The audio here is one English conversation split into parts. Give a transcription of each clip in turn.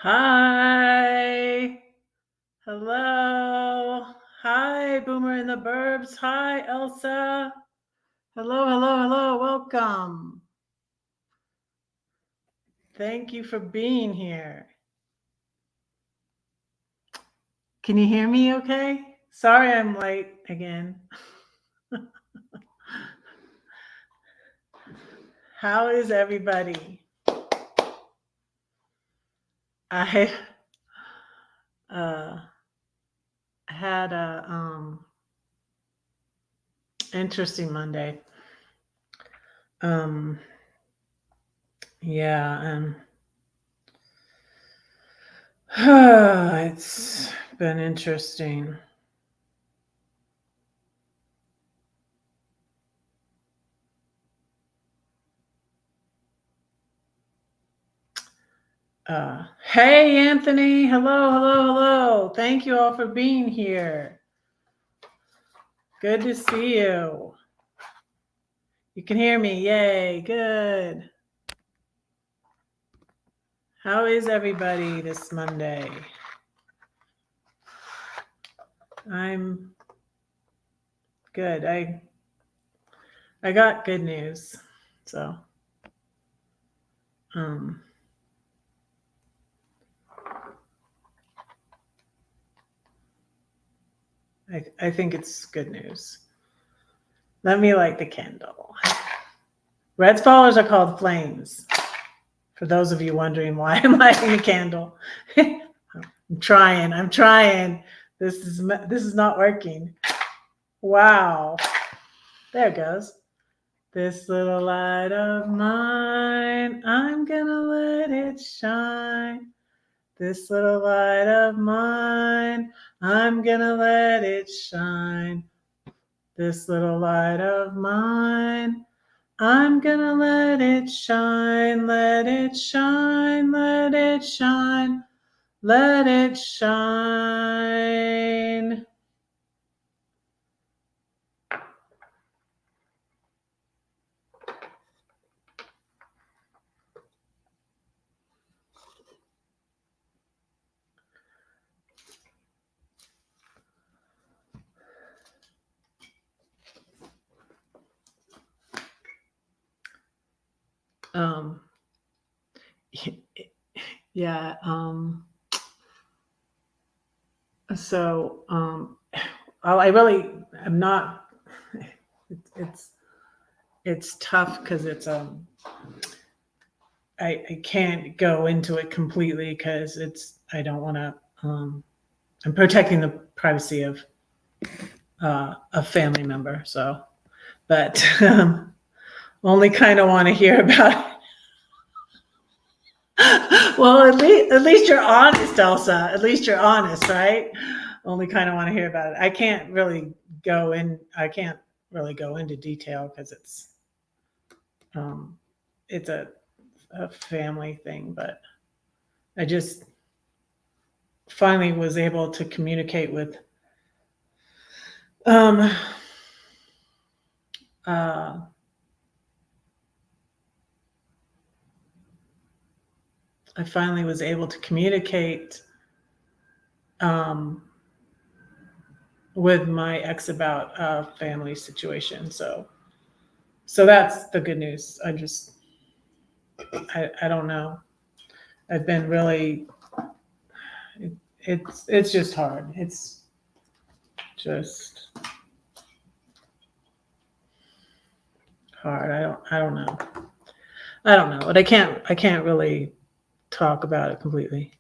Hi. Hello. Hi, Boomer in the Burbs. Hi, Elsa. Hello, hello, hello. Welcome. Thank you for being here. Can you hear me okay? Sorry I'm late again. How is everybody? I uh, had a interesting Monday. Um, yeah, it's been interesting. Hey, Anthony. Hello, hello, hello. Thank you all for being here. Good to see you. You can hear me. Yay. Good. How is everybody this Monday? I'm good. I got good news. So, um, I think it's good news. Let me light the candle. Red followers are called flames. For those of you wondering why I'm lighting a candle, I'm trying. This is not working. Wow. There it goes. This little light of mine, I'm gonna let it shine. This little light of mine, I'm gonna let it shine. This little light of mine, I'm gonna let it shine, let it shine, let it shine, let it shine. Um, yeah. So, I really am not. It's it's tough because I can't go into it completely because I don't want to. I'm protecting the privacy of a family member. So, but only kind of want to hear about it. Well, at least you're honest, Elsa. At least you're honest, right? Only kind of want to hear about it. I can't really go in. I can't really go into detail because um, it's a family thing. But I just finally was able to communicate with um, uh, I finally was able to communicate um, with my ex about a family situation. So that's the good news. I don't know. I've been really it's just hard. It's just hard. I don't know. I don't know. But I can't really talk about it completely.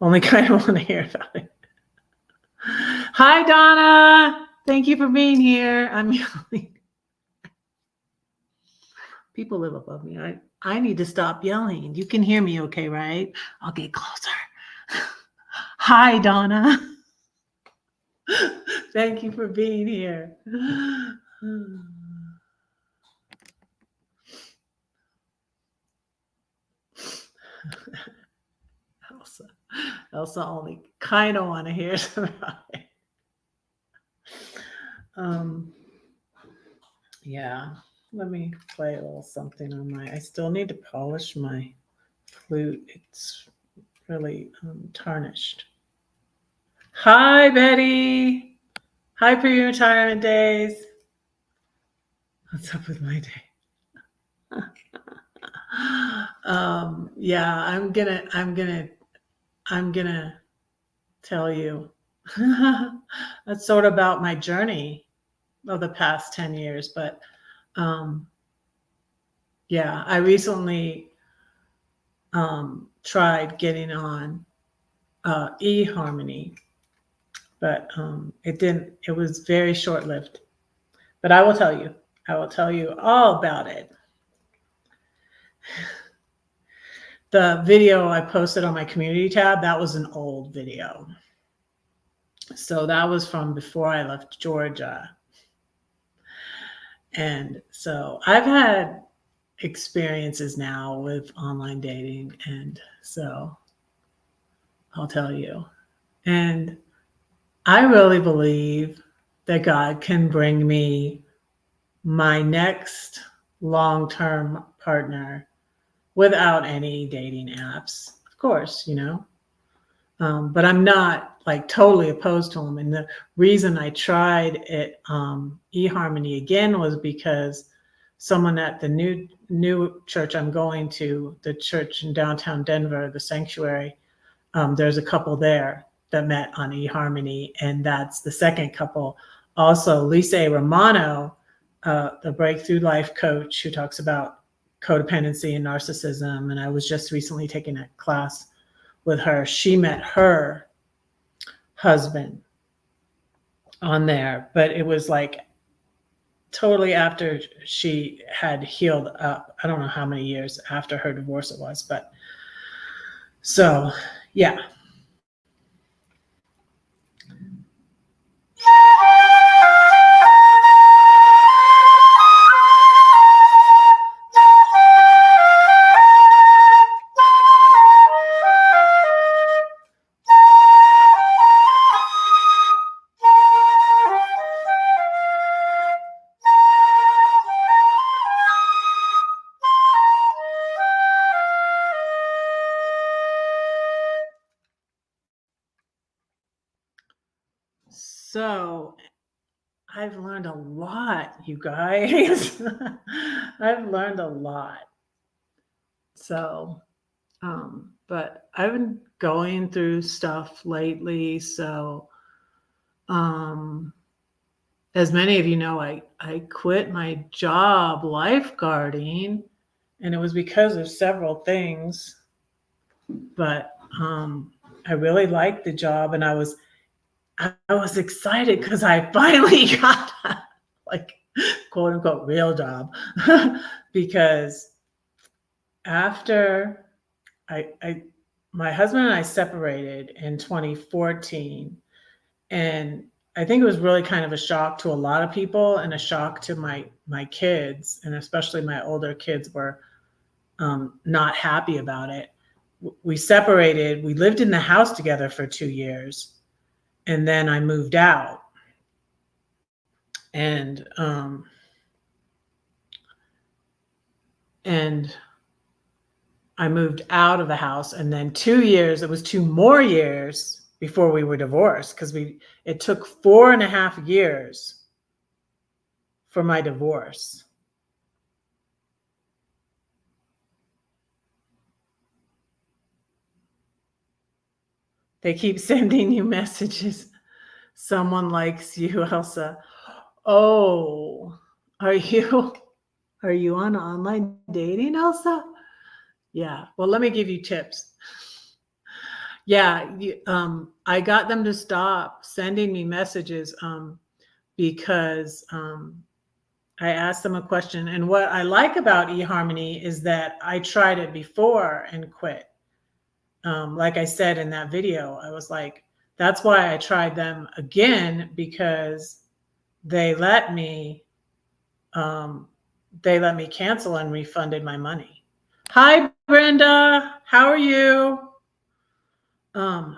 Only kind of want to hear about it. Hi Donna. Thank you for being here. I'm yelling. People live above me. I need to stop yelling. You can hear me okay, right? I'll get closer. Hi Donna. Thank you for being here. Elsa. Elsa only kind of want to hear about it. Um, yeah, let me play a little something on my. I still need to polish my flute. It's really tarnished. Hi, Betty. Hi, pre-retirement days. What's up with my day? Yeah, I'm gonna tell you. That's sort of about my journey of the past 10 years. But yeah, I recently tried getting on eHarmony, but it was very short lived. But I will tell you all about it. The video I posted on my community tab, that was an old video. So that was from before I left Georgia. And so I've had experiences now with online dating. And so I'll tell you. And I really believe that God can bring me my next long-term partner without any dating apps, of course, but I'm not like totally opposed to them. And the reason I tried it, eHarmony again, was because someone at the new church I'm going to, the church in downtown Denver, the Sanctuary, there's a couple there that met on eHarmony, and that's the second couple. Also, Lisa Romano, the Breakthrough Life coach who talks about codependency and narcissism, and I was just recently taking a class with her. She met her husband on there, but it was like totally after she had healed up. I don't know how many years after her divorce it was, but so yeah. So I've learned a lot, you guys. I've learned a lot. So, but I've been going through stuff lately. So, as many of you know, I quit my job lifeguarding, and it was because of several things. But I really liked the job, and I was excited because I finally got like quote unquote real job because after my husband and I separated in 2014, and I think it was really kind of a shock to a lot of people and a shock to my kids, and especially my older kids were not happy about it. We separated. We lived in the house together for 2 years, and then I moved out. And I moved out of the house, and then 2 years, it was 2 more years before we were divorced, because it took 4.5 years for my divorce. They keep sending you messages. Someone likes you, Elsa. Oh, are you on online dating, Elsa? Yeah. Well, let me give you tips. Yeah, I got them to stop sending me messages because I asked them a question. And what I like about eHarmony is that I tried it before and quit. Like I said in that video, I was like, that's why I tried them again, because they let me cancel and refunded my money. Hi, Brenda. How are you? Hi.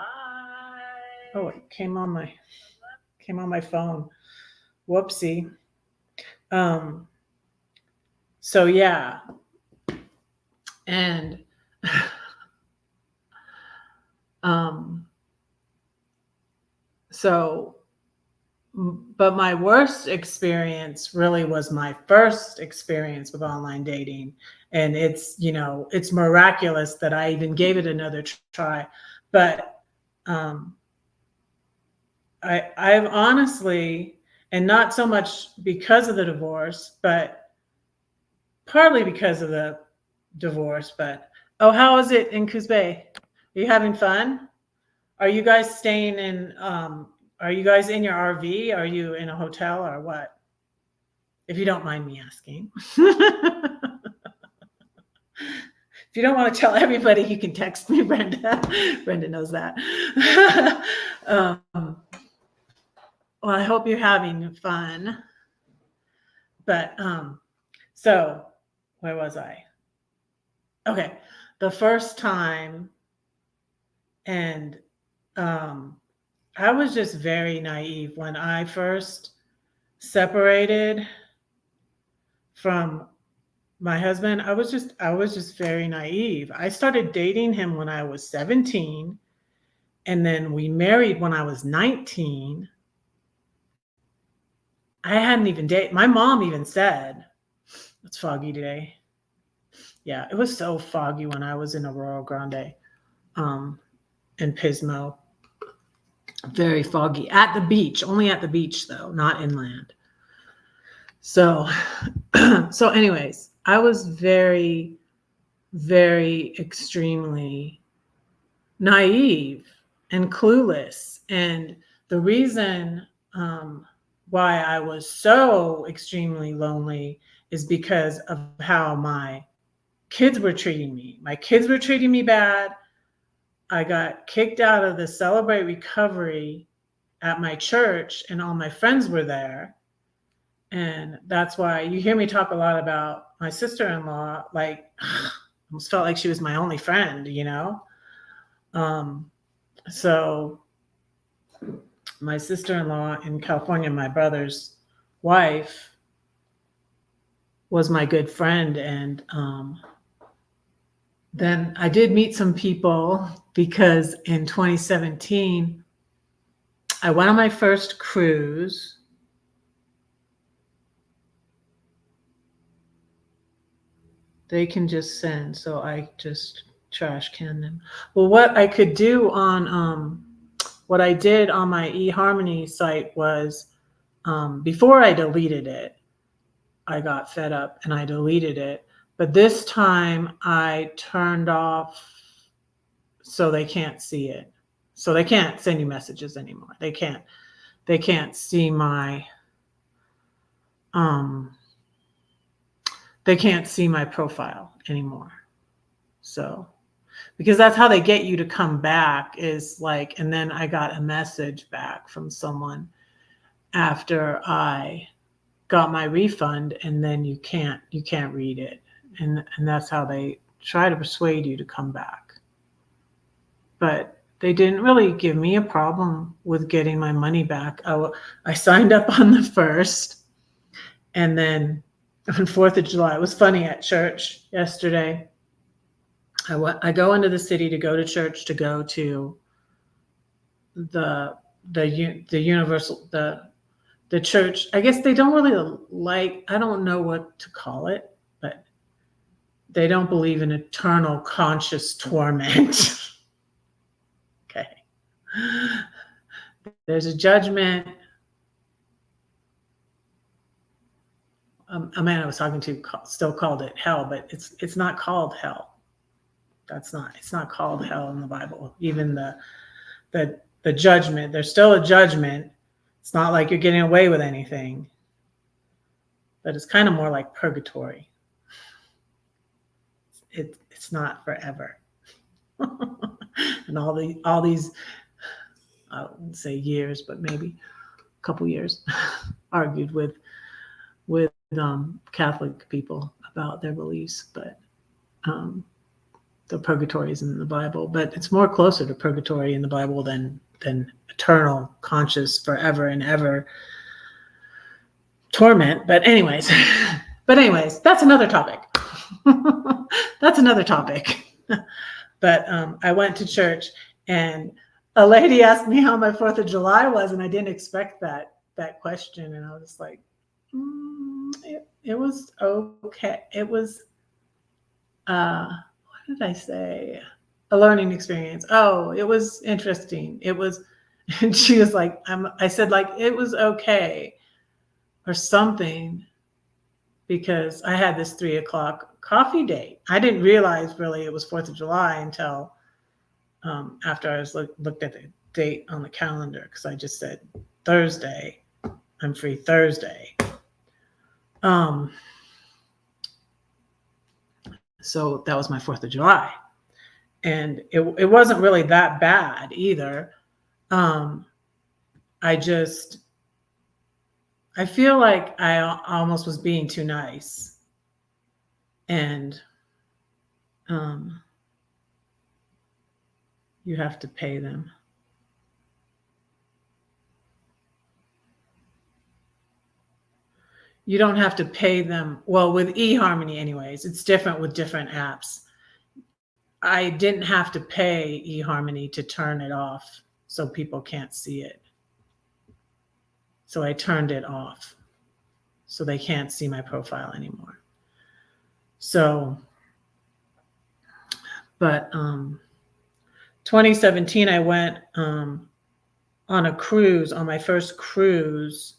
Oh, it came on my phone. Whoopsie. So yeah. And So, but my worst experience really was my first experience with online dating. And it's, it's miraculous that I even gave it another try. But I've honestly, and not so much because of the divorce, but partly because of the divorce, but how is it in Coos Bay? Are you having fun? Are you guys staying in are you guys in your RV? Are you in a hotel or what? If you don't mind me asking. If you don't want to tell everybody, you can text me, Brenda. Brenda knows that. Well, I hope you're having fun. But so where was I? Okay, the first time, and I was just very naive when I first separated from my husband. I was just very naive. I started dating him when I was 17, and then we married when I was 19. I hadn't even dated. My mom even said, "It's foggy today." Yeah, it was so foggy when I was in Aurora Grande, in Pismo. Very foggy at the beach, only at the beach though, not inland. So, so anyways, I was very, very extremely naive and clueless. And the reason why I was so extremely lonely is because of how my kids were treating me. My kids were treating me bad. I got kicked out of the Celebrate Recovery at my church, and all my friends were there. And that's why you hear me talk a lot about my sister-in-law. Like, I almost felt like she was my only friend, So my sister-in-law in California, my brother's wife, was my good friend. And then I did meet some people, because in 2017, I went on my first cruise. They can just send, so I just trash can them. Well, what I could do on what I did on my eHarmony site was, before I deleted it, I got fed up and I deleted it. But this time I turned off so they can't see it. So they can't send you messages anymore. They can't see my they can't see my profile anymore. So, because that's how they get you to come back, is like, and then I got a message back from someone after I got my refund, and then you can't read it. And that's how they try to persuade you to come back. But they didn't really give me a problem with getting my money back. I signed up on the 1st, and then on 4th of July, it was funny at church yesterday. I go into the city to go to church, to go to the universal, the church. I guess they don't really like, I don't know what to call it, but they don't believe in eternal conscious torment. Okay. There's a judgment. A man I was talking to still called it hell, but it's not called hell. It's not called hell in the Bible. Even the judgment, there's still a judgment. It's not like you're getting away with anything, but it's kind of more like purgatory. It's not forever. And all these, I wouldn't say years, but maybe a couple years, argued with Catholic people about their beliefs, but the purgatory is in the Bible, but it's more closer to purgatory in the Bible than eternal, conscious, forever and ever torment. But anyways, that's another topic. That's another topic. But I went to church, and a lady asked me how my 4th of July was, and I didn't expect that question. And I was like, it was okay. It was, what did I say? A learning experience. Oh, it was interesting. It was, and she was like, I said, like, it was okay or something, because I had this 3:00 coffee date. I didn't realize really it was 4th of July until after I was looked at the date on the calendar, because I just said Thursday. I'm free Thursday. So that was my 4th of July. And it wasn't really that bad either. I feel like I almost was being too nice. And you have to pay them. You don't have to pay them. Well, with eHarmony anyways, it's different with different apps. I didn't have to pay eHarmony to turn it off so people can't see it. So I turned it off so they can't see my profile anymore. So, but 2017, I went on a cruise, on my first cruise,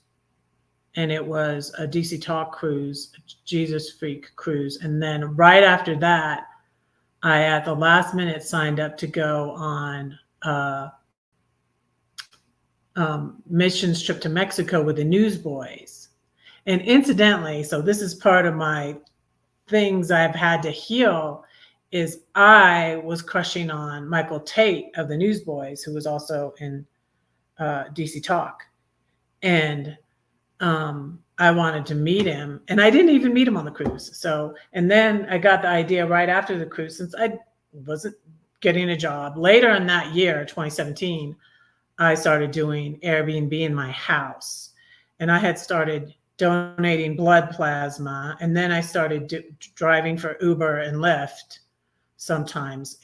and it was a DC Talk cruise, a Jesus Freak cruise. And then right after that, I, at the last minute, signed up to go on a missions trip to Mexico with the Newsboys. And incidentally, so this is part of my things I've had to heal, is I was crushing on Michael Tate of the Newsboys, who was also in DC Talk. And I wanted to meet him, and I didn't even meet him on the cruise. So, and then I got the idea right after the cruise, since I wasn't getting a job. Later in that year, 2017, I started doing Airbnb in my house, and I had started donating blood plasma. And then I started driving for Uber and Lyft. Sometimes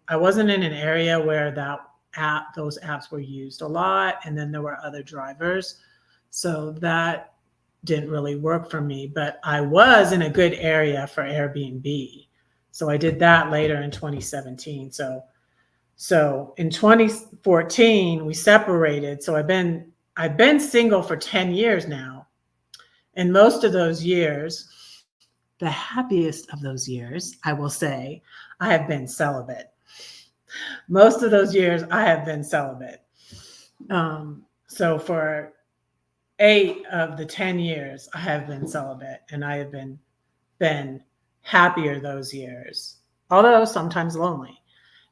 I wasn't in an area where those apps were used a lot. And then there were other drivers. So that didn't really work for me, but I was in a good area for Airbnb. So I did that later in 2017. So in 2014, we separated. So I've been single for 10 years now. And most of those years, the happiest of those years, I will say, I have been celibate. Most of those years, I have been celibate. So for 8 of the 10 years, I have been celibate, and I have been happier those years, although sometimes lonely.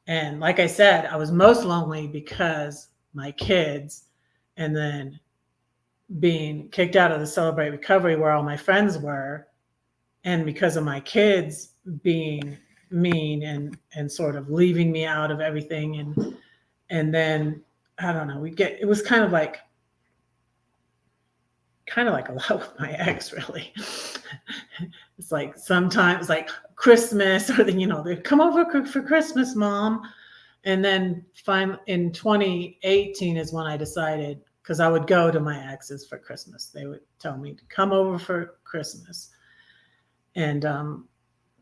And like I said, I was most lonely because my kids, and then being kicked out of the Celebrate Recovery where all my friends were, and because of my kids being mean and sort of leaving me out of everything. And then, I don't know, it was kind of like a lot with my ex, really. It's like sometimes like Christmas, or they come over for Christmas, Mom. And then finally in 2018 is when I decided, because I would go to my exes for Christmas. They would tell me to come over for Christmas. And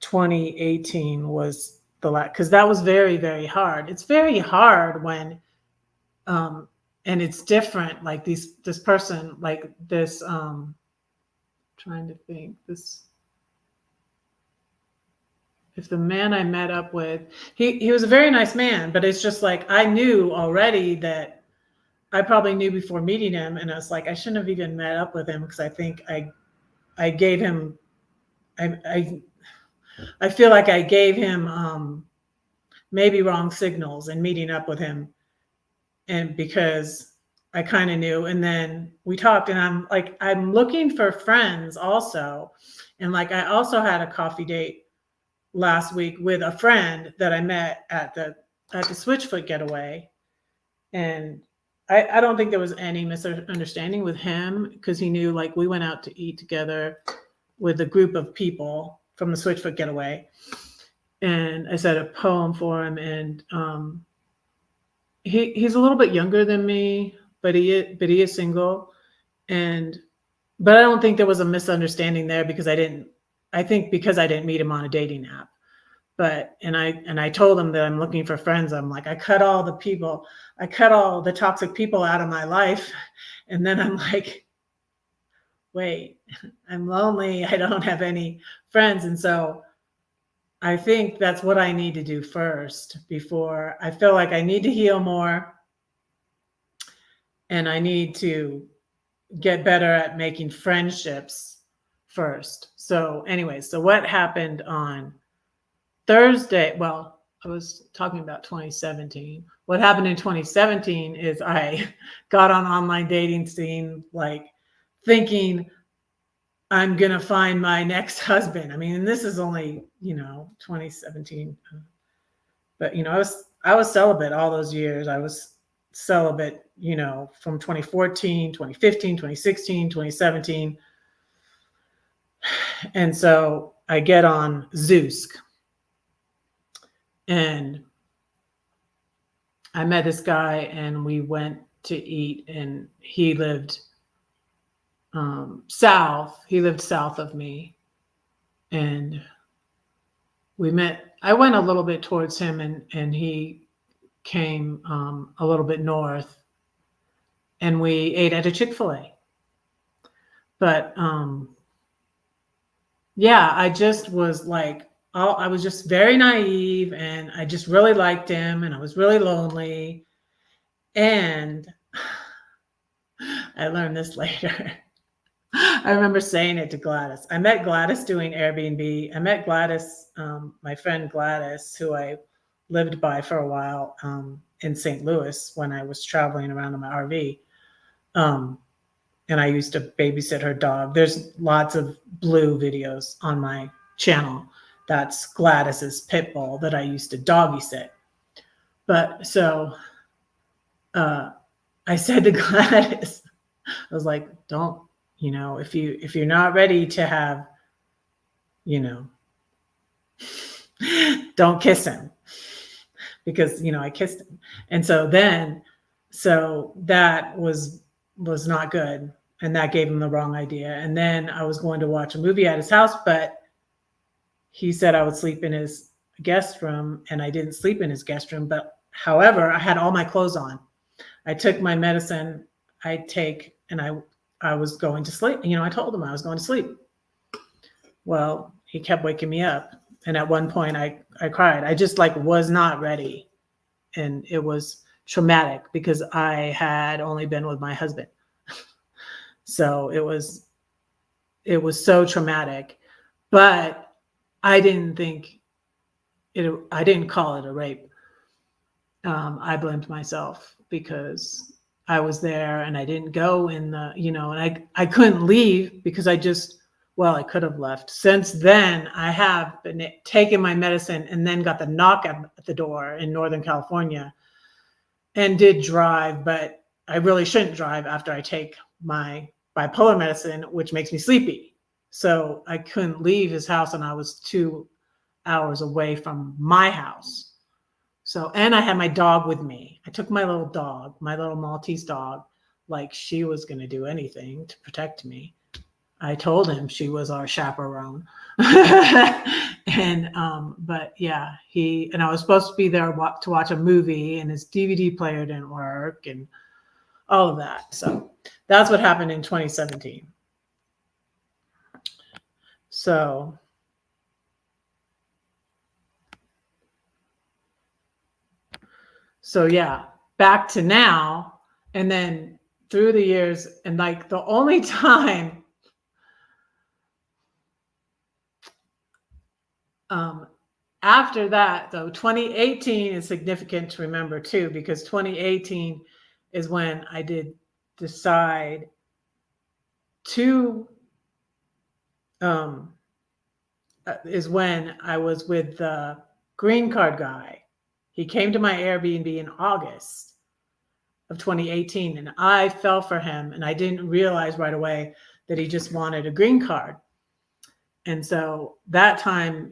2018 was the last, because that was very, very hard. It's very hard when, and it's different, like this person, like this, trying to think, if the man I met up with, he was a very nice man, but it's just like, I knew already that I probably knew before meeting him. And I was like, I shouldn't have even met up with him, because I think I gave him, I feel like I gave him maybe wrong signals in meeting up with him. And because I kind of knew, and then we talked, and I'm like, I'm looking for friends also. And like, I also had a coffee date last week with a friend that I met at the Switchfoot getaway. And I don't think there was any misunderstanding with him, because he knew, like, we went out to eat together with a group of people from the Switchfoot getaway. And I said a poem for him, and he's a little bit younger than me, but he is single, but I don't think there was a misunderstanding there because I think because I didn't meet him on a dating app. But and I told him that I'm looking for friends. I'm like, I cut all the toxic people out of my life, and then I'm like, wait, I'm lonely. I don't have any friends, and so I think that's what I need to do first before I feel like I need to heal more, and I need to get better at making friendships first. So anyway, so what happened on Thursday? Well, I was talking about 2017. What happened in 2017 is I got on online dating scene, like thinking I'm going to find my next husband. I mean, and this is only, 2017, but I was celibate all those years. I was celibate, from 2014, 2015, 2016, 2017. And so I get on Zoosk, and I met this guy, and we went to eat, and he lived south. He lived south of me, and we met. I went a little bit towards him, and he came a little bit north, and we ate at a Chick-fil-A. But yeah, I just was like, I was just very naive, and I just really liked him, and I was really lonely. And I learned this later. I remember saying it to Gladys. I met Gladys doing Airbnb. I met Gladys, my friend Gladys, who I lived by for a while in St. Louis when I was traveling around in my RV. And I used to babysit her dog. There's lots of Blue videos on my channel. That's Gladys's pit bull that I used to doggy sit. But so I said to Gladys, I was like, don't, if you're not ready to have, don't kiss him, because, I kissed him. And so that was not good. And that gave him the wrong idea. And then I was going to watch a movie at his house, but he said I would sleep in his guest room, and I didn't sleep in his guest room. But however, I had all my clothes on. I took my medicine and I was going to sleep. I told him I was going to sleep. Well, he kept waking me up. And at one point I cried. I just was not ready. And it was traumatic because I had only been with my husband. So it was so traumatic, but I didn't call it a rape. I blamed myself because I was there and I didn't go in the, and I couldn't leave because I could have left. Since then, I have been taking my medicine and then got the knock at the door in Northern California and did drive, but I really shouldn't drive after I take my bipolar medicine, which makes me sleepy. So I couldn't leave his house, and I was 2 hours away from my house. So, and I had my dog with me. I took my little dog, my little Maltese dog, like she was going to do anything to protect me. I told him she was our chaperone. And, but yeah, and I was supposed to be there to watch a movie, and his DVD player didn't work and all of that. So that's what happened in 2017. So yeah, back to now. And then through the years, and the only time after that, though, 2018 is significant to remember too, because 2018 is when I did decide to, is when I was with the green card guy. He came to my Airbnb in August of 2018, and I fell for him, and I didn't realize right away that he just wanted a green card. And so that time,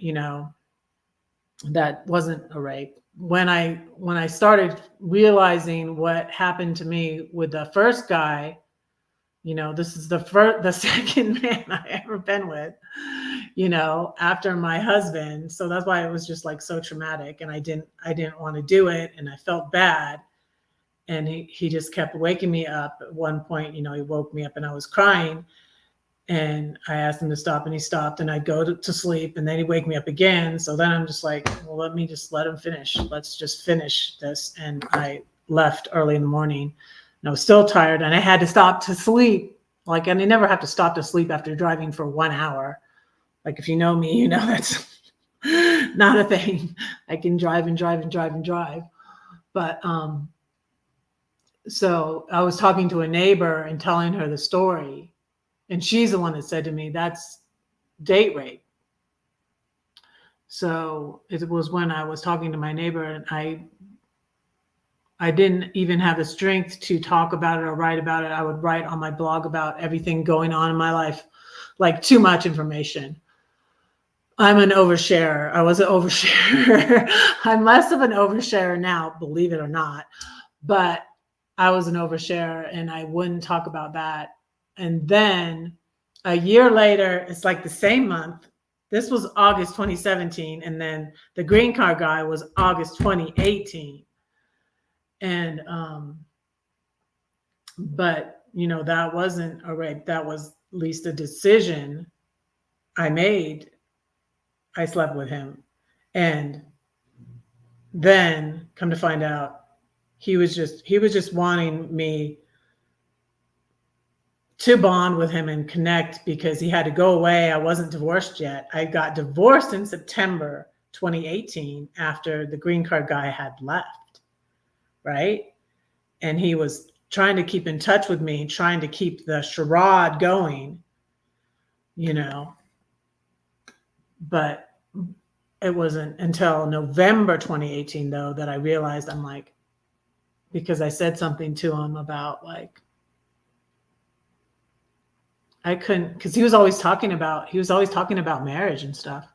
that wasn't a rape. when I started realizing what happened to me with the first guy, this is the second man I ever been with, after my husband. So that's why it was just like so traumatic, and I didn't want to do it, and I felt bad. And he just kept waking me up. At one point, he woke me up and I was crying, and I asked him to stop, and he stopped, and I'd go to sleep, and then he'd wake me up again. So then I'm just like, well, let me just let him finish. Let's just finish this. And I left early in the morning, and I was still tired, and I had to stop to sleep. Like, and I never have to stop to sleep after driving for 1 hour. Like, if you know me, that's not a thing. I can drive and drive and drive and drive. But, so I was talking to a neighbor and telling her the story, and she's the one that said to me, that's date rape. So it was when I was talking to my neighbor, and I didn't even have the strength to talk about it or write about it. I would write on my blog about everything going on in my life, like too much information. I'm an oversharer. I was an oversharer. I'm less of an oversharer now, believe it or not, but I was an oversharer, and I wouldn't talk about that. And then a year later, it's like the same month. This was August 2017. And then the green card guy was August 2018. And, but that wasn't a rape. That was at least a decision I made. I slept with him. And then come to find out, he was just wanting me to bond with him and connect because he had to go away. I wasn't divorced yet. I got divorced in September 2018 after the green card guy had left, right? And he was trying to keep in touch with me, trying to keep the charade going, but it wasn't until November 2018, though, that I realized I'm like, because I said something to him about like, I couldn't, because he was always talking about marriage and stuff.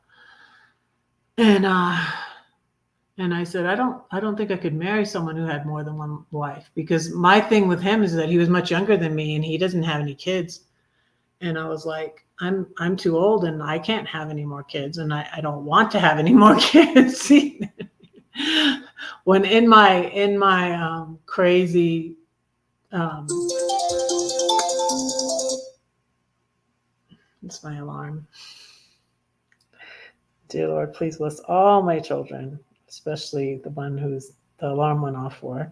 And I said, I don't think I could marry someone who had more than one wife, because my thing with him is that he was much younger than me and he doesn't have any kids. And I was like, I'm too old and I can't have any more kids, and I don't want to have any more kids. When in my crazy it's my alarm. Dear Lord, please bless all my children, especially the one who's the alarm went off for.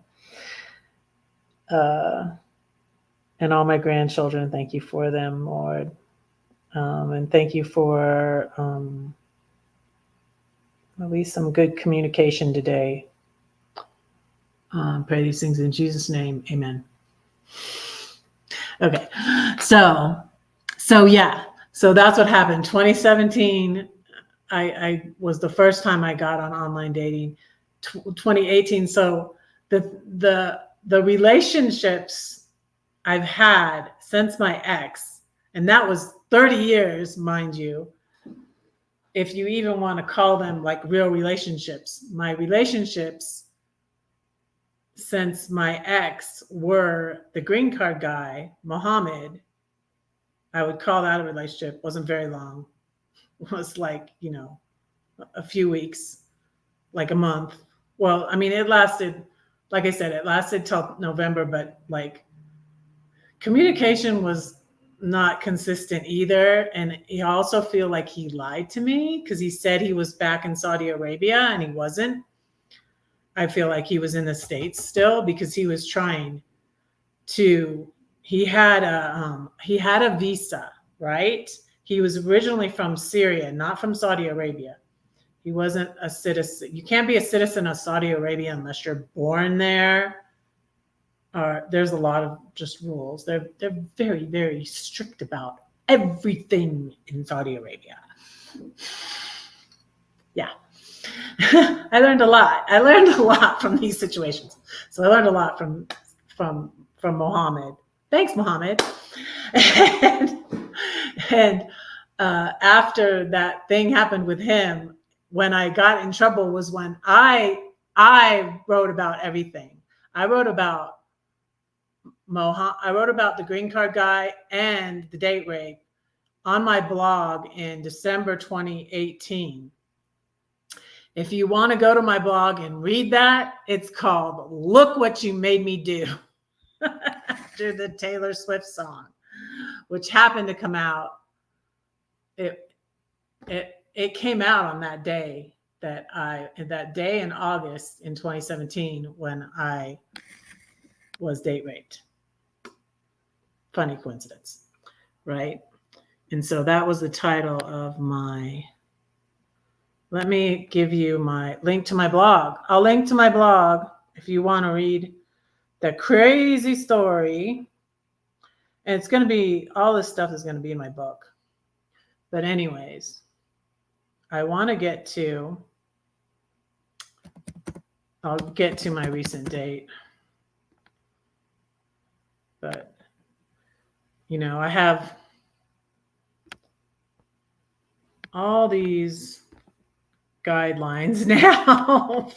And all my grandchildren, thank you for them, Lord. And thank you for at least some good communication today. Pray these things in Jesus' name. Amen. Okay. So yeah. So that's what happened. 2017, I was the first time I got on online dating. 2018. So the relationships I've had since my ex, and that was 30 years, mind you, if you even want to call them like real relationships. My relationships since my ex were the green card guy, Mohammed. I would call that a relationship. Wasn't very long. It was like, a few weeks, like a month. Well, I mean, it lasted, like I said, it lasted till November, but like communication was not consistent either. And I also feel like he lied to me because he said he was back in Saudi Arabia and he wasn't. I feel like he was in the States still because he was trying to, he had a visa, right? He was originally from Syria, not from Saudi Arabia. He wasn't a citizen. You can't be a citizen of Saudi Arabia unless you're born there. There's a lot of just rules. They're very, very strict about everything in Saudi Arabia. Yeah. I learned a lot from these situations. So I learned a lot from Mohammed. Thanks, Mohammed. And after that thing happened with him, when I got in trouble was when I I wrote about everything. I wrote about I wrote about the green card guy and the date rape on my blog in December 2018. If you want to go to my blog and read that, it's called Look What You Made Me Do, after the Taylor Swift song, which happened to come out. It came out on that day in August in 2017 when I was date raped. Funny coincidence, right? And so that was the title of my, let me give you my link to my blog. I'll link to my blog if you want to read the crazy story. And it's going to be, all this stuff is going to be in my book. But anyways, I want to get to, I'll get to my recent date. But, you know, I have all these guidelines now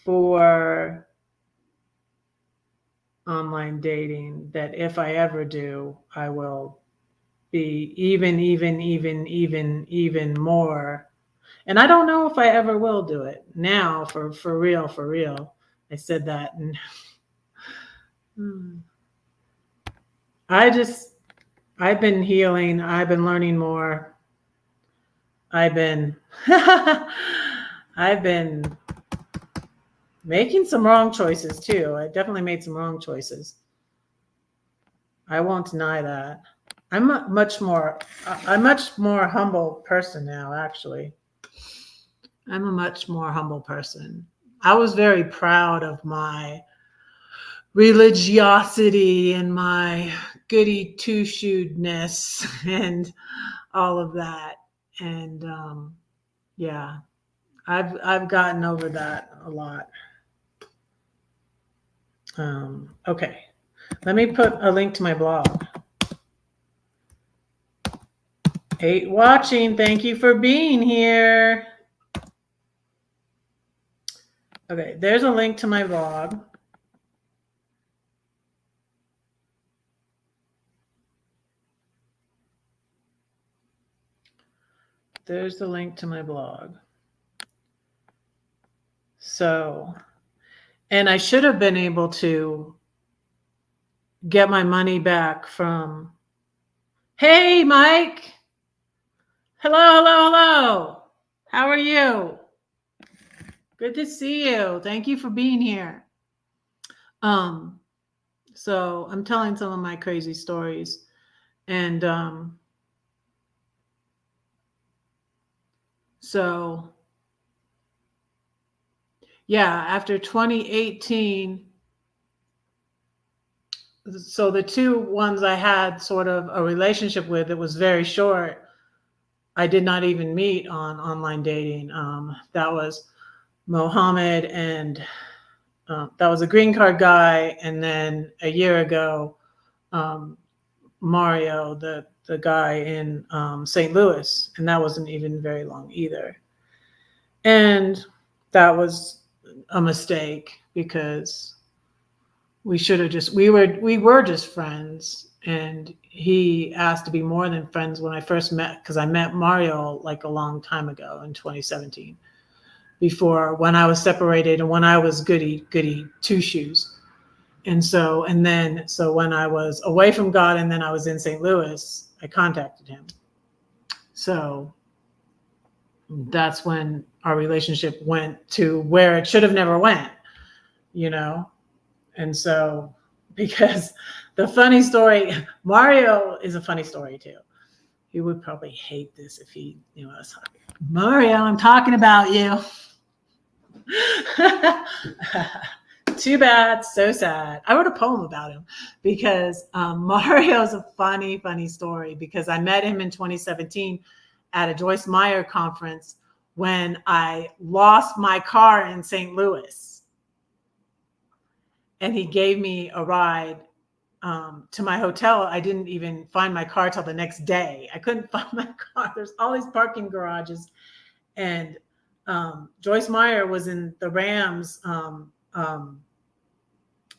for online dating that if I ever do, I will be even more. And I don't know if I ever will do it now for real. I said that. And I've been healing. I've been learning more. I've been making some wrong choices too. I definitely made some wrong choices. I won't deny that. I'm a much more humble person now, actually. I'm a much more humble person. I was very proud of my religiosity and my goody two-shoedness and all of that. And yeah, I've gotten over that a lot. Okay, let me put a link to my blog. 8 watching, thank you for being here. Okay, there's a link to my blog. There's the link to my blog. So, and I should have been able to get my money back from, hey, Mike. Hello. How are you? Good to see you. Thank you for being here. So I'm telling some of my crazy stories. And so yeah, after 2018, so the two ones I had sort of a relationship with, it was very short. I did not even meet on online dating. That was Mohammed, and that was a green card guy. And then a year ago, Mario, the guy in St. Louis, and that wasn't even very long either. And that was a mistake because we were just friends, and he asked to be more than friends when I first met, because I met Mario like a long time ago in 2017, before, when I was separated and when I was goody two shoes. And so when I was away from God and then I was in St. Louis, I contacted him. So that's when our relationship went to where it should have never went, you know? And so, because the funny story, Mario is a funny story too. He would probably hate this if he knew I was talking. Mario, I'm talking about you. Too bad, so sad. I wrote a poem about him because Mario's a funny story, because I met him in 2017 at a Joyce Meyer conference when I lost my car in St. Louis. And he gave me a ride to my hotel. I didn't even find my car till the next day. I couldn't find my car. There's all these parking garages. And Joyce Meyer was in the Rams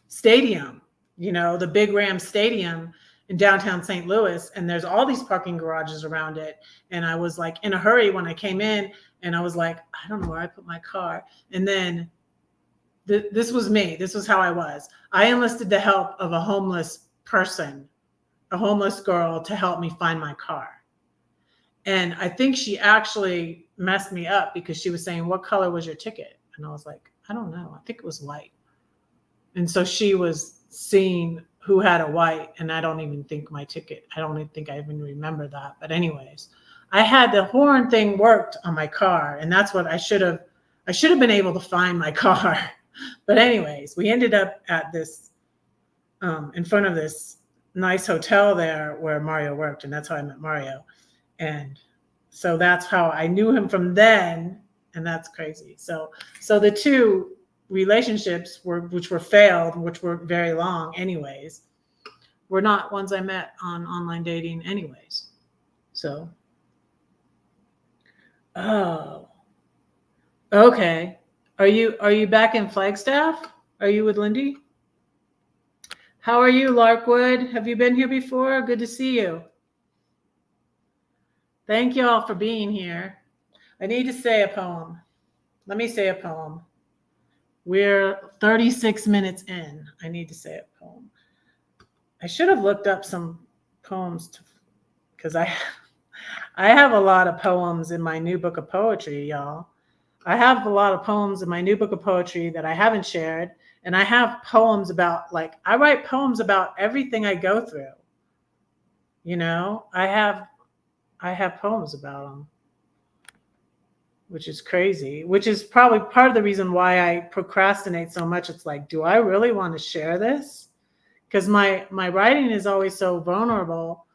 stadium, the big Rams stadium in downtown St. Louis. And there's all these parking garages around it. And I was like in a hurry when I came in, and I was like, I don't know where I put my car. And then this was me. This was how I was. I enlisted the help of a homeless person, a homeless girl, to help me find my car. And I think she actually messed me up because she was saying, what color was your ticket? And I was like, I don't know. I think it was white. And so she was seeing who had a white, and I don't even think my ticket, I don't even think I even remember that. But anyways, I had the horn thing worked on my car, and that's what I should have been able to find my car. But anyways, we ended up at this, in front of this nice hotel there where Mario worked, and that's how I met Mario. And so that's how I knew him from then, and that's crazy. So the two relationships which were failed, which were very long anyways, were not ones I met on online dating anyways. So, oh, okay. Are you back in Flagstaff? Are you with Lindy? How are you, Larkwood? Have you been here before? Good to see you. Thank you all for being here. I need to say a poem. Let me say a poem. We're 36 minutes in. I need to say a poem. I should have looked up some poems because I have a lot of poems in my new book of poetry, y'all. I have a lot of poems in my new book of poetry that I haven't shared. And I have poems about, I write poems about everything I go through. I have poems about them, which is crazy, which is probably part of the reason why I procrastinate so much. It's like, do I really want to share this? Because my writing is always so vulnerable,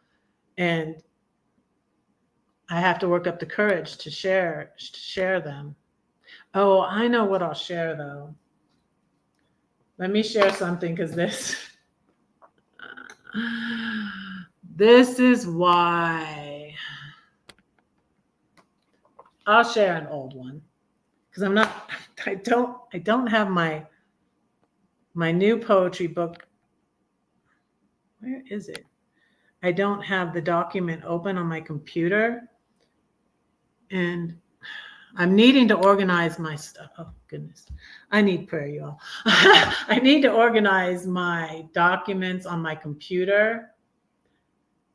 and I have to work up the courage to share them. Oh, I know what I'll share though. Let me share something, because this is why. I'll share an old one, because I don't have my new poetry book. Where is it? I don't have the document open on my computer, and I'm needing to organize my stuff. Oh goodness, I need prayer, y'all. I need to organize my documents on my computer,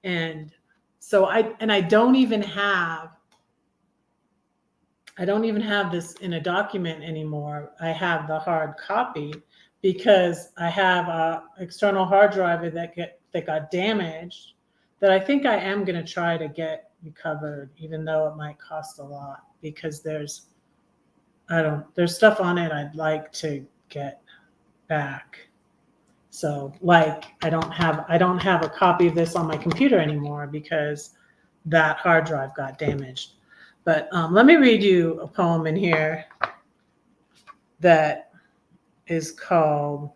and so I don't even have this in a document anymore. I have the hard copy because I have a external hard drive that got damaged, that I think I am going to try to get recovered, even though it might cost a lot, because there's stuff on it I'd like to get back. So I don't have a copy of this on my computer anymore because that hard drive got damaged. But let me read you a poem in here that is called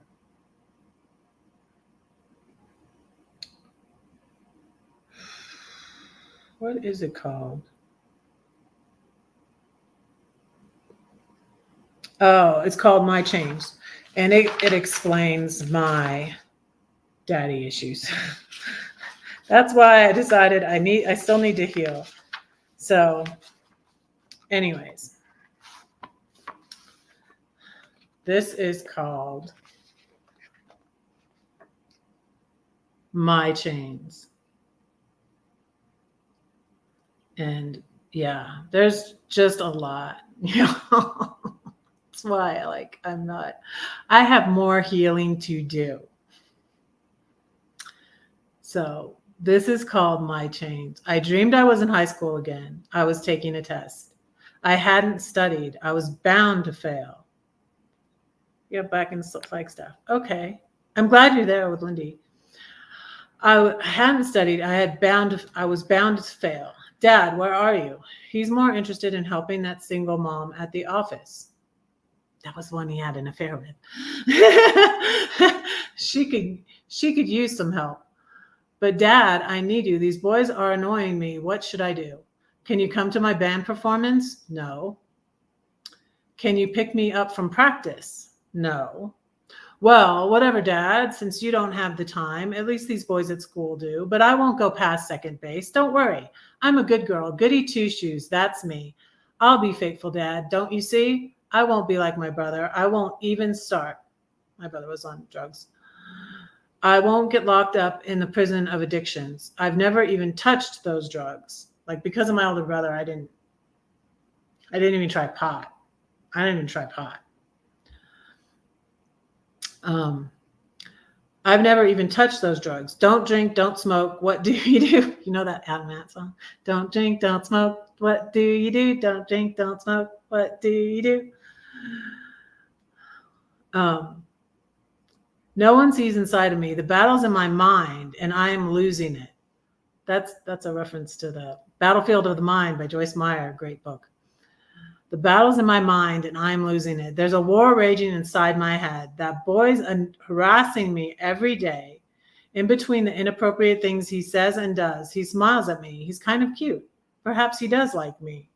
what is it called? Oh, it's called My Chains. And it explains my daddy issues. That's why I decided I still need to heal. So anyways, this is called My Chains. And yeah, there's just a lot, That's why I have more healing to do. So this is called My Chains. I dreamed I was in high school again. I was taking a test. I hadn't studied. I was bound to fail. Yeah, back in Flagstaff. Okay. I'm glad you're there with Lindy. I hadn't studied. I was bound to fail. Dad, where are you? He's more interested in helping that single mom at the office. That was one he had an affair with. She could use some help. But Dad, I need you. These boys are annoying me. What should I do? Can you come to my band performance? No. Can you pick me up from practice? No. Well, whatever, Dad, since you don't have the time, at least these boys at school do, but I won't go past second base. Don't worry. I'm a good girl. Goody two shoes. That's me. I'll be faithful, Dad. Don't you see? I won't be like my brother. I won't even start. My brother was on drugs. I won't get locked up in the prison of addictions. I've never even touched those drugs. Like, because of my older brother, I didn't even try pot. I didn't even try pot. I've never even touched those drugs. Don't drink, don't smoke. What do you do? You know that Adam Ant song? Don't drink, don't smoke. What do you do? Don't drink, don't smoke. What do you do? No one sees inside of me. The battle's in my mind, and I am losing it. That's a reference to the Battlefield of the Mind by Joyce Meyer, great book. The battle's in my mind, and I'm losing it. There's a war raging inside my head. That boy's harassing me every day. In between the inappropriate things he says and does, he smiles at me. He's kind of cute. Perhaps he does like me.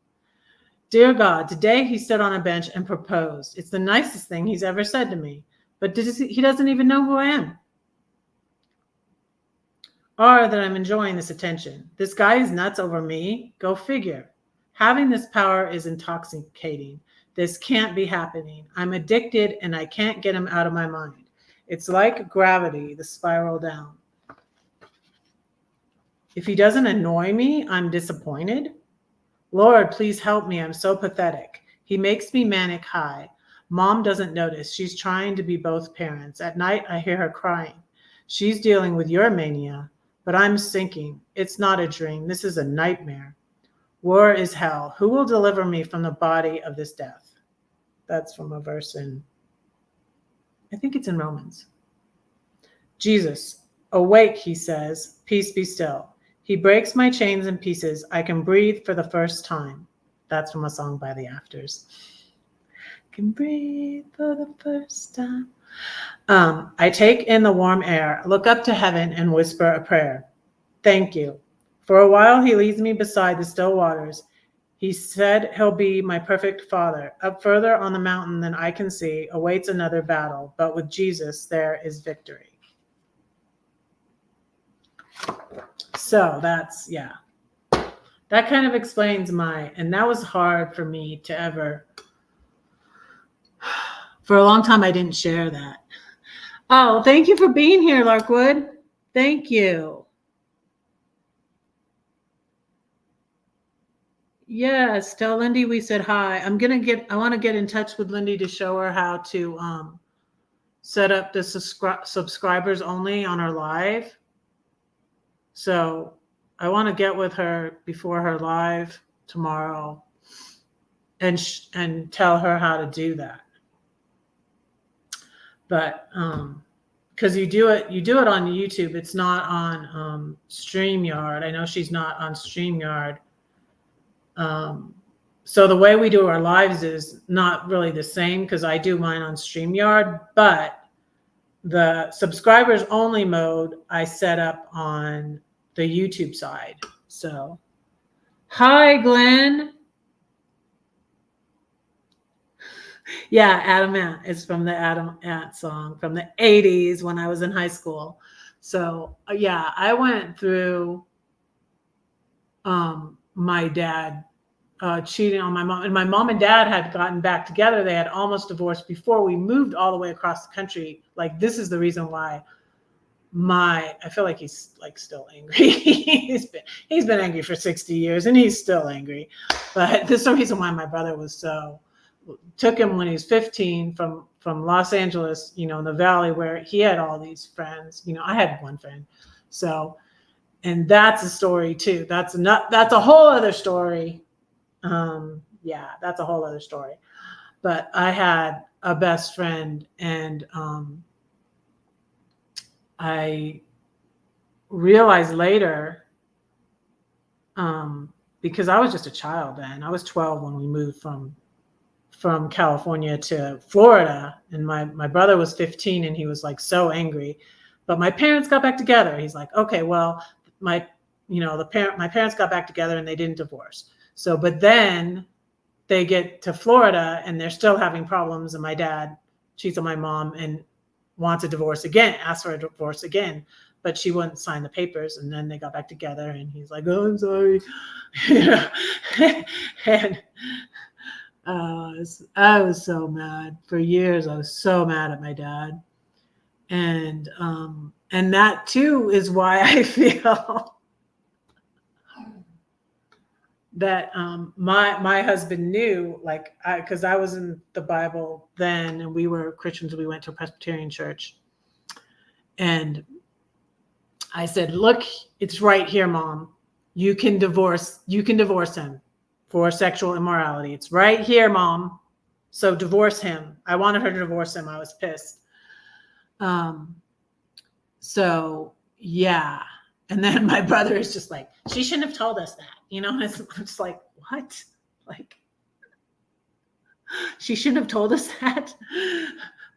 Dear God, today he stood on a bench and proposed. It's the nicest thing he's ever said to me. But he doesn't even know who I am. Or that I'm enjoying this attention. This guy is nuts over me. Go figure. Having this power is intoxicating. This can't be happening. I'm addicted and I can't get him out of my mind. It's like gravity, the spiral down. If he doesn't annoy me, I'm disappointed. Lord, please help me. I'm so pathetic. He makes me manic high. Mom doesn't notice. She's trying to be both parents. At night, I hear her crying. She's dealing with your mania, but I'm sinking. It's not a dream. This is a nightmare. War is hell. Who will deliver me from the body of this death? That's from a verse in, I think it's in Romans. Jesus, awake, he says, peace be still. He breaks my chains in pieces. I can breathe for the first time. That's from a song by the Afters. Can breathe for the first time. I take in the warm air, look up to heaven and whisper a prayer. Thank you. For a while, he leads me beside the still waters. He said he'll be my perfect father. Up further on the mountain than I can see awaits another battle, but with Jesus, there is victory. So that's, yeah. That kind of explains and that was hard for me to ever, for a long time, I didn't share that. Oh, thank you for being here, Larkwood. Thank you. Yes, tell Lindy we said hi. I want to get in touch with Lindy to show her how to set up the subscribers only on her live. So I want to get with her before her live tomorrow and tell her how to do that. But because you do it on YouTube, it's not on StreamYard. I know she's not on StreamYard. So the way we do our lives is not really the same because I do mine on StreamYard, but the subscribers only mode I set up on the YouTube side. So, hi, Glenn. Yeah, Adam Ant. It's from the Adam Ant song from the 80s when I was in high school. So, yeah, I went through my dad cheating on my mom. And my mom and dad had gotten back together. They had almost divorced before we moved all the way across the country. Like, this is the reason why I feel like he's like still angry. he's been angry for 60 years and he's still angry. But this is the reason why my brother took him when he was 15 from Los Angeles, in the Valley where he had all these friends. I had one friend. So, and that's a story too. That's a whole other story. Yeah, that's a whole other story. But I had a best friend and I realized later, because I was just a child then. I was 12 when we moved from California to Florida, and my brother was 15 and he was like so angry. But my parents got back together. He's like, okay, well, my parents got back together and they didn't divorce. So, but then they get to Florida and they're still having problems. And my dad cheats on my mom and wants a divorce again, asks for a divorce again, but she wouldn't sign the papers. And then they got back together and he's like, oh, I'm sorry. And I was so mad for years. I was so mad at my dad. And that too is why I feel that my husband knew, like, because I was in the Bible then, and we were Christians. We went to a Presbyterian church, and I said, "Look, it's right here, Mom. You can divorce him for sexual immorality. It's right here, Mom. So divorce him." I wanted her to divorce him. I was pissed. So yeah. And then my brother is just like, she shouldn't have told us that. I'm just like, what? Like, she shouldn't have told us that.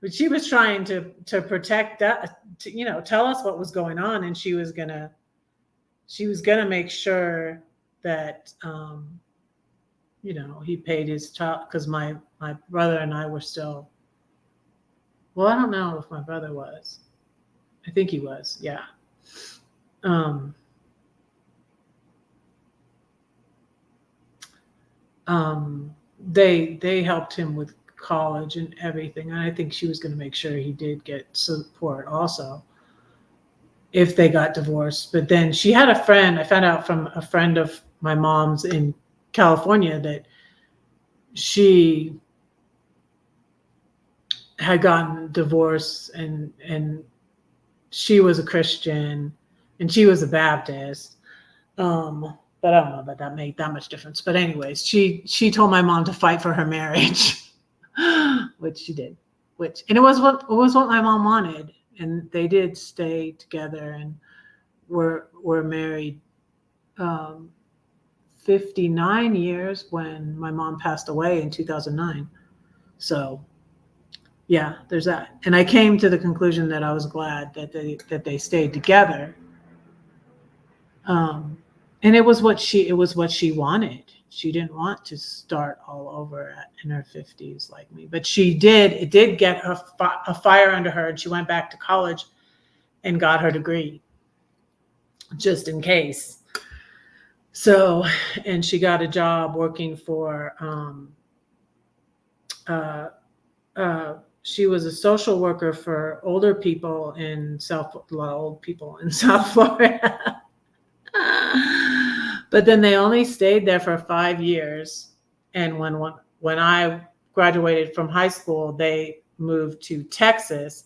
But she was trying to protect that, tell us what was going on. And she was gonna make sure that, he paid his child, because my brother and I were still, well, I don't know if my brother was. I think he was, yeah. They helped him with college and everything. And I think she was going to make sure he did get support also if they got divorced. But then she had a friend, I found out from a friend of my mom's in California, that she had gotten divorced and she was a Christian and she was a Baptist. But I don't know that made that much difference. But anyways, she told my mom to fight for her marriage, which she did. And it was what my mom wanted. And they did stay together and were married 59 years when my mom passed away in 2009. So yeah, there's that. And I came to the conclusion that I was glad that they stayed together. And it was what she wanted. She didn't want to start all over in her 50s like me, but it did get a fire under her, and she went back to college and got her degree just in case. So, and she got a job working for, she was a social worker for older people in South Florida. But then they only stayed there for 5 years. And when I graduated from high school, they moved to Texas.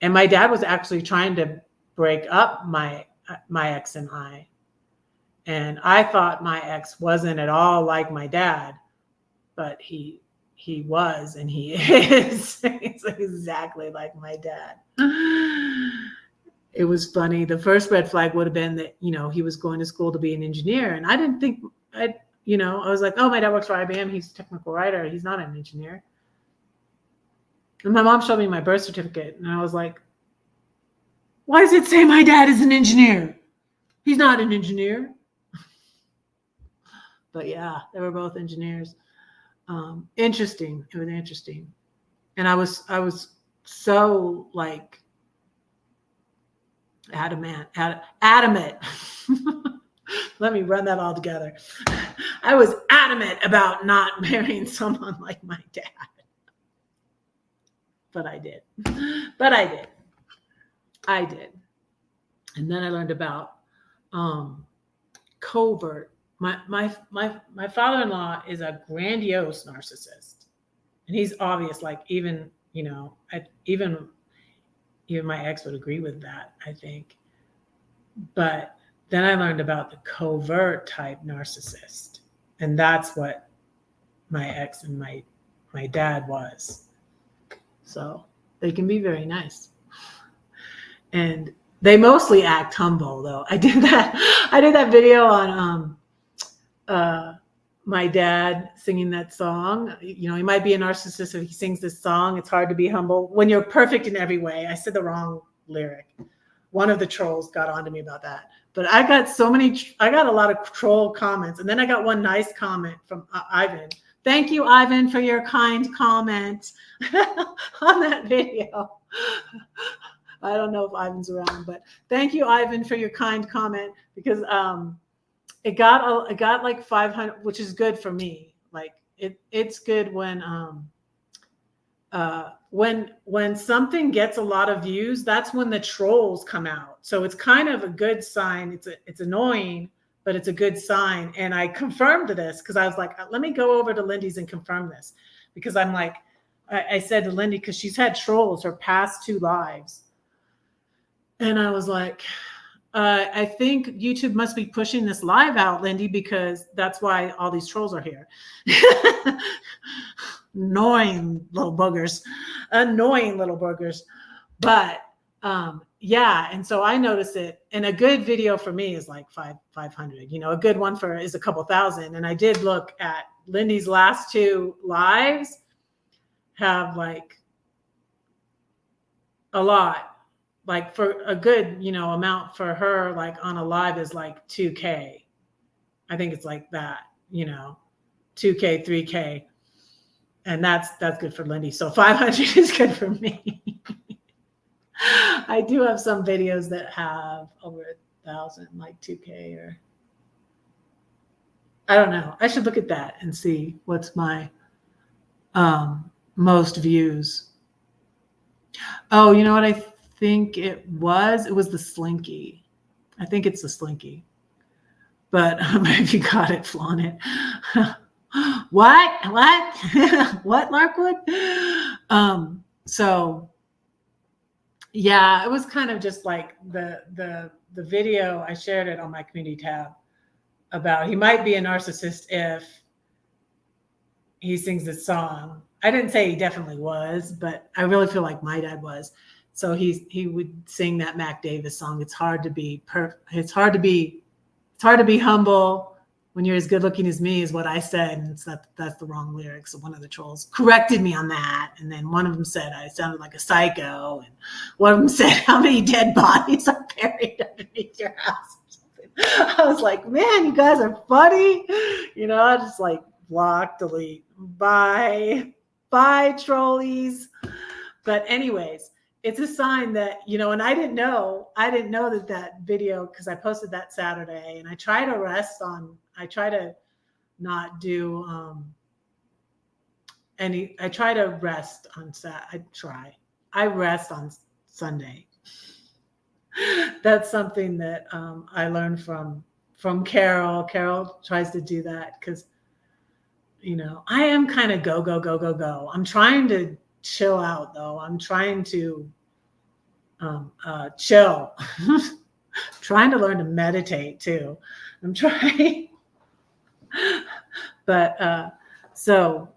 And my dad was actually trying to break up my ex and I. And I thought my ex wasn't at all like my dad, but he was, and he is. He's exactly like my dad. It was funny. The first red flag would have been that, he was going to school to be an engineer. And I didn't think, I was like, oh, my dad works for IBM. He's a technical writer. He's not an engineer. And my mom showed me my birth certificate. And I was like, why does it say my dad is an engineer? He's not an engineer. But yeah, they were both engineers. Interesting. It was interesting. And I was so like, adamant. Let me run that all together. I was adamant about not marrying someone like my dad. But I did. And then I learned about covert. My father-in-law is a grandiose narcissist. And he's obvious, like even my ex would agree with that, I think. But then I learned about the covert type narcissist. And that's what my ex and my dad was. So they can be very nice. And they mostly act humble, though. I did that video on my dad singing that song. He might be a narcissist if he sings this song. It's hard to be humble when you're perfect in every way. I said the wrong lyric. One of the trolls got onto me about that. But I got a lot of troll comments. And then I got one nice comment from Ivan Thank you, Ivan, for your kind comment on that video. I don't know if Ivan's around, but thank you, Ivan, for your kind comment, because it got like 500, which is good for me. Like it's good when something gets a lot of views, that's when the trolls come out. So it's kind of a good sign. It's annoying, but it's a good sign. And I confirmed this because I was like, let me go over to Lindy's and confirm this, because I'm like, I said to Lindy, because she's had trolls her past 2 lives. And I was like, I think YouTube must be pushing this live out, Lindy, because that's why all these trolls are here. Annoying little boogers. But yeah, and so I noticed it. And a good video for me is like 500. A good one is a couple thousand. And I did look at Lindy's last 2 lives have like a lot. Like for a good, amount for her, like on a live is like 2K. I think it's like that, 2K, 3K. And that's good for Lindy. So 500 is good for me. I do have some videos that have over 1,000, like 2K, or I don't know. I should look at that and see what's my most views. Oh, you know what I think it was the Slinky. I think it's the Slinky, but if you got it, flaunt it. What what Larkwood? So yeah, it was kind of just like the video. I shared it on my community tab about he might be a narcissist if he sings this song. I didn't say he definitely was, but I really feel like my dad was. So he would sing that Mac Davis song. It's hard to be humble when you're as good looking as me, is what I said. And that's the wrong lyrics. So one of the trolls corrected me on that. And then one of them said I sounded like a psycho. And one of them said, how many dead bodies are buried underneath your house or something. I was like, man, you guys are funny. I just like block, delete, bye trolleys. But anyways, it's a sign that, and I didn't know that video, because I posted that Saturday, and I try to not do I try to rest on I rest on Sunday. That's something that I learned from Carol. Carol tries to do that because, I am kind of go. I'm trying to chill out, though. I'm trying to chill. Trying to learn to meditate too. I'm trying. But so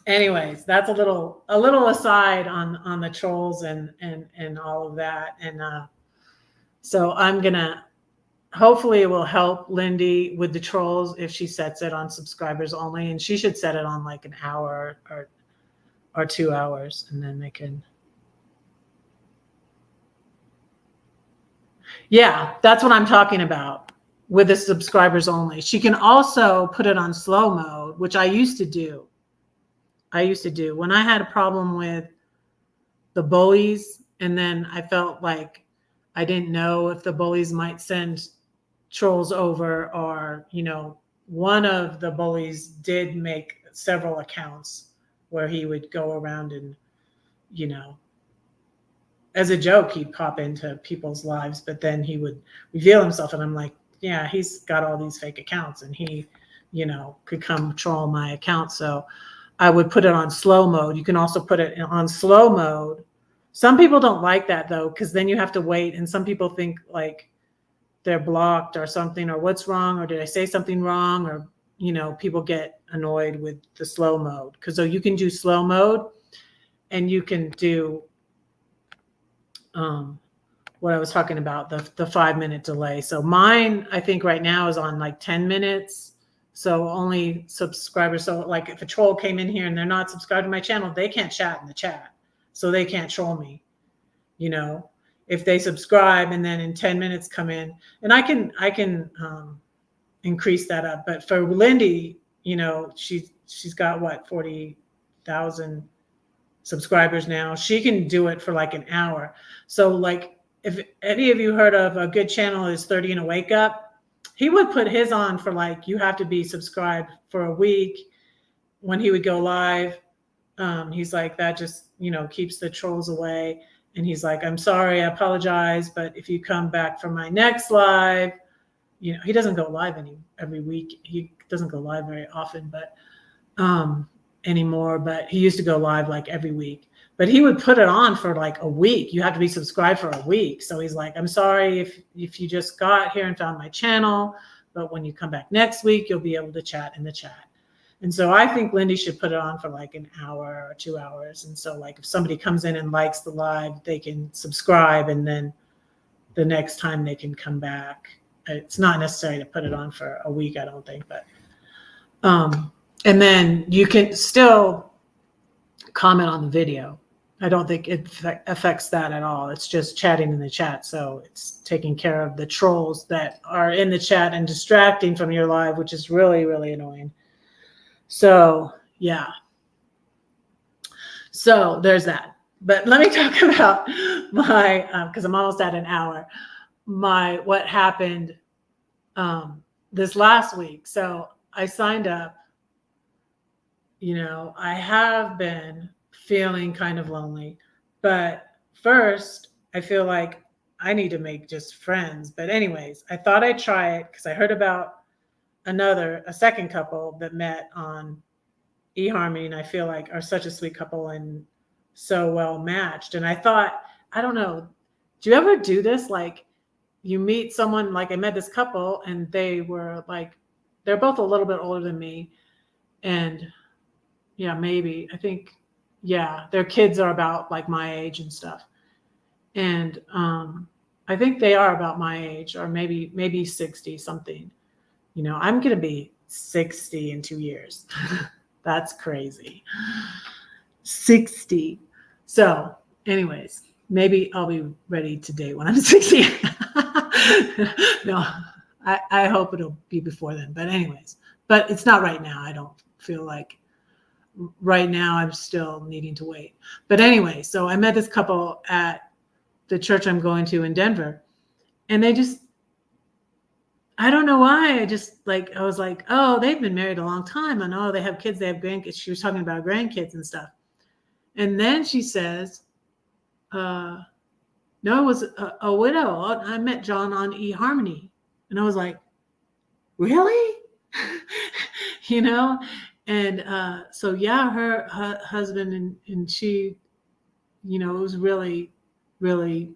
anyways, that's a little aside on the trolls and all of that. And so I'm gonna, hopefully it will help Lindy with the trolls if she sets it on subscribers only, and she should set it on like an hour or 2 hours, and then they can. Yeah, that's what I'm talking about with the subscribers only. She can also put it on slow mode, which I used to do. When I had a problem with the bullies, and then I felt like I didn't know if the bullies might send trolls over, or, one of the bullies did make several accounts where he would go around and, as a joke, he'd pop into people's lives, but then he would reveal himself. And I'm like, yeah, he's got all these fake accounts, and he, could come troll my account. So I would put it on slow mode. You can also put it on slow mode. Some people don't like that, though, because then you have to wait. And some people think like they're blocked or something, or what's wrong, or did I say something wrong? Or, people get annoyed with the slow mode, because so you can do slow mode, and you can do what I was talking about, the 5-minute delay. So mine, I think right now is on like 10 minutes. So only subscribers. So like if a troll came in here and they're not subscribed to my channel, they can't chat in the chat. So they can't troll me, if they subscribe and then in 10 minutes come in, and I can increase that up. But for Lindy, she's got what, 40,000 subscribers now. She can do it for like an hour. So like, if any of you heard of a good channel is 30 and a Wake Up, he would put his on for like, you have to be subscribed for a week when he would go live. He's like, that just, keeps the trolls away. And he's like, I'm sorry, I apologize, but if you come back for my next live, he doesn't go live every week. He doesn't go live very often, but anymore. But he used to go live like every week. But he would put it on for like a week. You have to be subscribed for a week. So he's like, I'm sorry if you just got here and found my channel, but when you come back next week, you'll be able to chat in the chat. And so I think Lindy should put it on for like an hour or 2 hours. And so like if somebody comes in and likes the live, they can subscribe, and then the next time they can come back. It's not necessary to put it on for a week, I don't think, but and then you can still comment on the video. I don't think it affects that at all. It's just chatting in the chat. So it's taking care of the trolls that are in the chat and distracting from your live, which is really, really annoying. So, yeah. So there's that. But let me talk about my, because I'm almost at an hour, what happened this last week. So I signed up. I have been feeling kind of lonely, but first I feel like I need to make just friends. But anyways, I thought I'd try it because I heard about a second couple that met on eHarmony, and I feel like are such a sweet couple and so well matched. And I thought, I don't know, do you ever do this? Like you meet someone, like I met this couple and they were like, they're both a little bit older than me. And yeah, maybe, I think, yeah, their kids are about like my age and stuff. And I think they are about my age, or maybe 60 something. I'm going to be 60 in 2 years. That's crazy. 60. So anyways, maybe I'll be ready to date when I'm 60. No, I hope it'll be before then. But anyways, but it's not right now. I don't feel like right now. I'm still needing to wait. But anyway, so I met this couple at the church I'm going to in Denver. And they just, I don't know why. I was like, oh, they've been married a long time. And oh, they have kids, they have grandkids. She was talking about grandkids and stuff. And then she says, no, it was a widow. I met John on eHarmony. And I was like, really? And so, yeah, her husband and she, it was really, really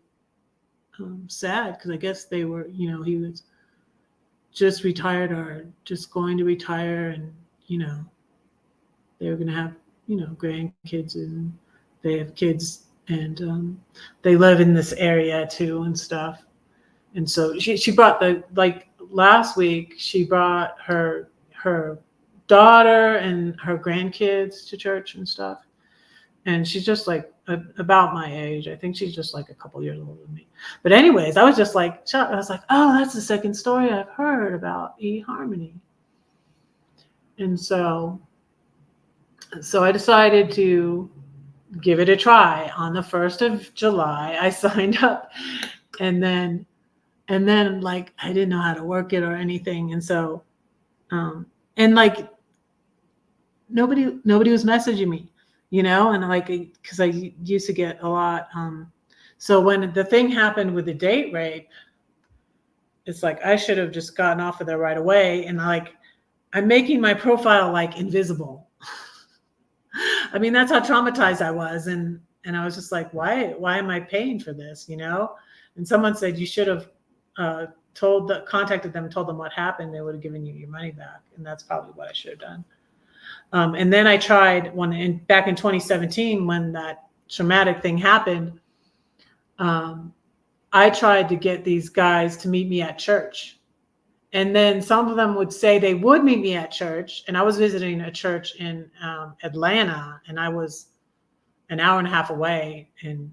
sad because I guess they were, he was just retired or just going to retire, and they were going to have grandkids, and they have kids, and they live in this area too and stuff. And so she brought last week she brought her daughter and her grandkids to church and stuff, and she's just like about my age. I think she's just like a couple years older than me. But anyways, I was just like, I was like, oh, that's the second story I've heard about eHarmony. And so I decided to give it a try. On the 1st of July, I signed up, and then like I didn't know how to work it or anything. And so and like nobody was messaging me, and like, because I used to get a lot. So when the thing happened with the date rape, it's like I should have just gotten off of there right away. And like, I'm making my profile like invisible. I mean, that's how traumatized I was. And I was just like, why am I paying for this? And someone said you should have contacted them, told them what happened. They would have given you your money back. And that's probably what I should have done. And then I tried back in 2017, when that traumatic thing happened, I tried to get these guys to meet me at church. And then some of them would say they would meet me at church. And I was visiting a church in Atlanta, and I was an hour and a half away in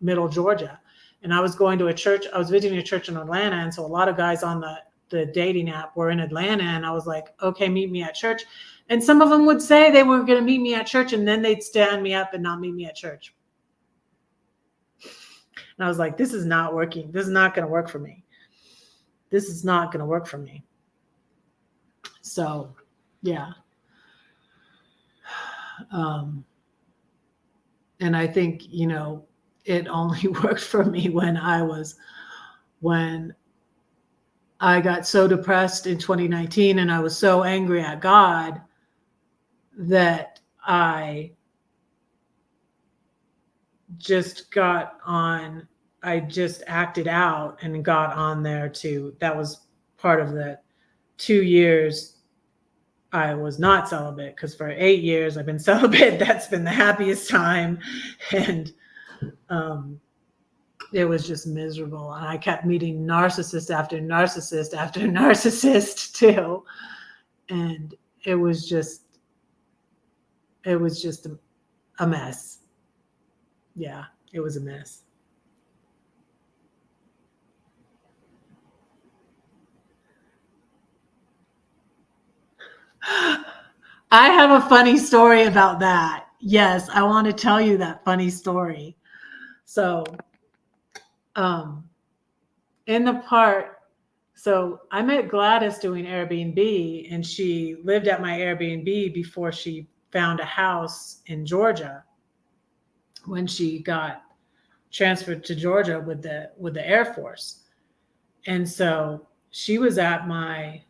middle Georgia. And I was going to a church. I was visiting a church in Atlanta. And so a lot of guys on the dating app were in Atlanta. And I was like, okay, meet me at church. And some of them would say they were going to meet me at church, and then they'd stand me up and not meet me at church. And I was like, this is not working. This is not going to work for me. This is not going to work for me. So, yeah. And I think, it only worked for me when I got so depressed in 2019 and I was so angry at God that I just acted out and got on there too. That was part of the 2 years I was not celibate, because for 8 years I've been celibate. That's been the happiest time. And it was just miserable. And I kept meeting narcissist after narcissist after narcissist too. And it was just a mess. Yeah, it was a mess. I have a funny story about that. Yes, I want to tell you that funny story. So, in the part, so I met Gladys doing Airbnb, and she lived at my Airbnb before she found a house in Georgia when she got transferred to Georgia with the Air Force. And so she was at my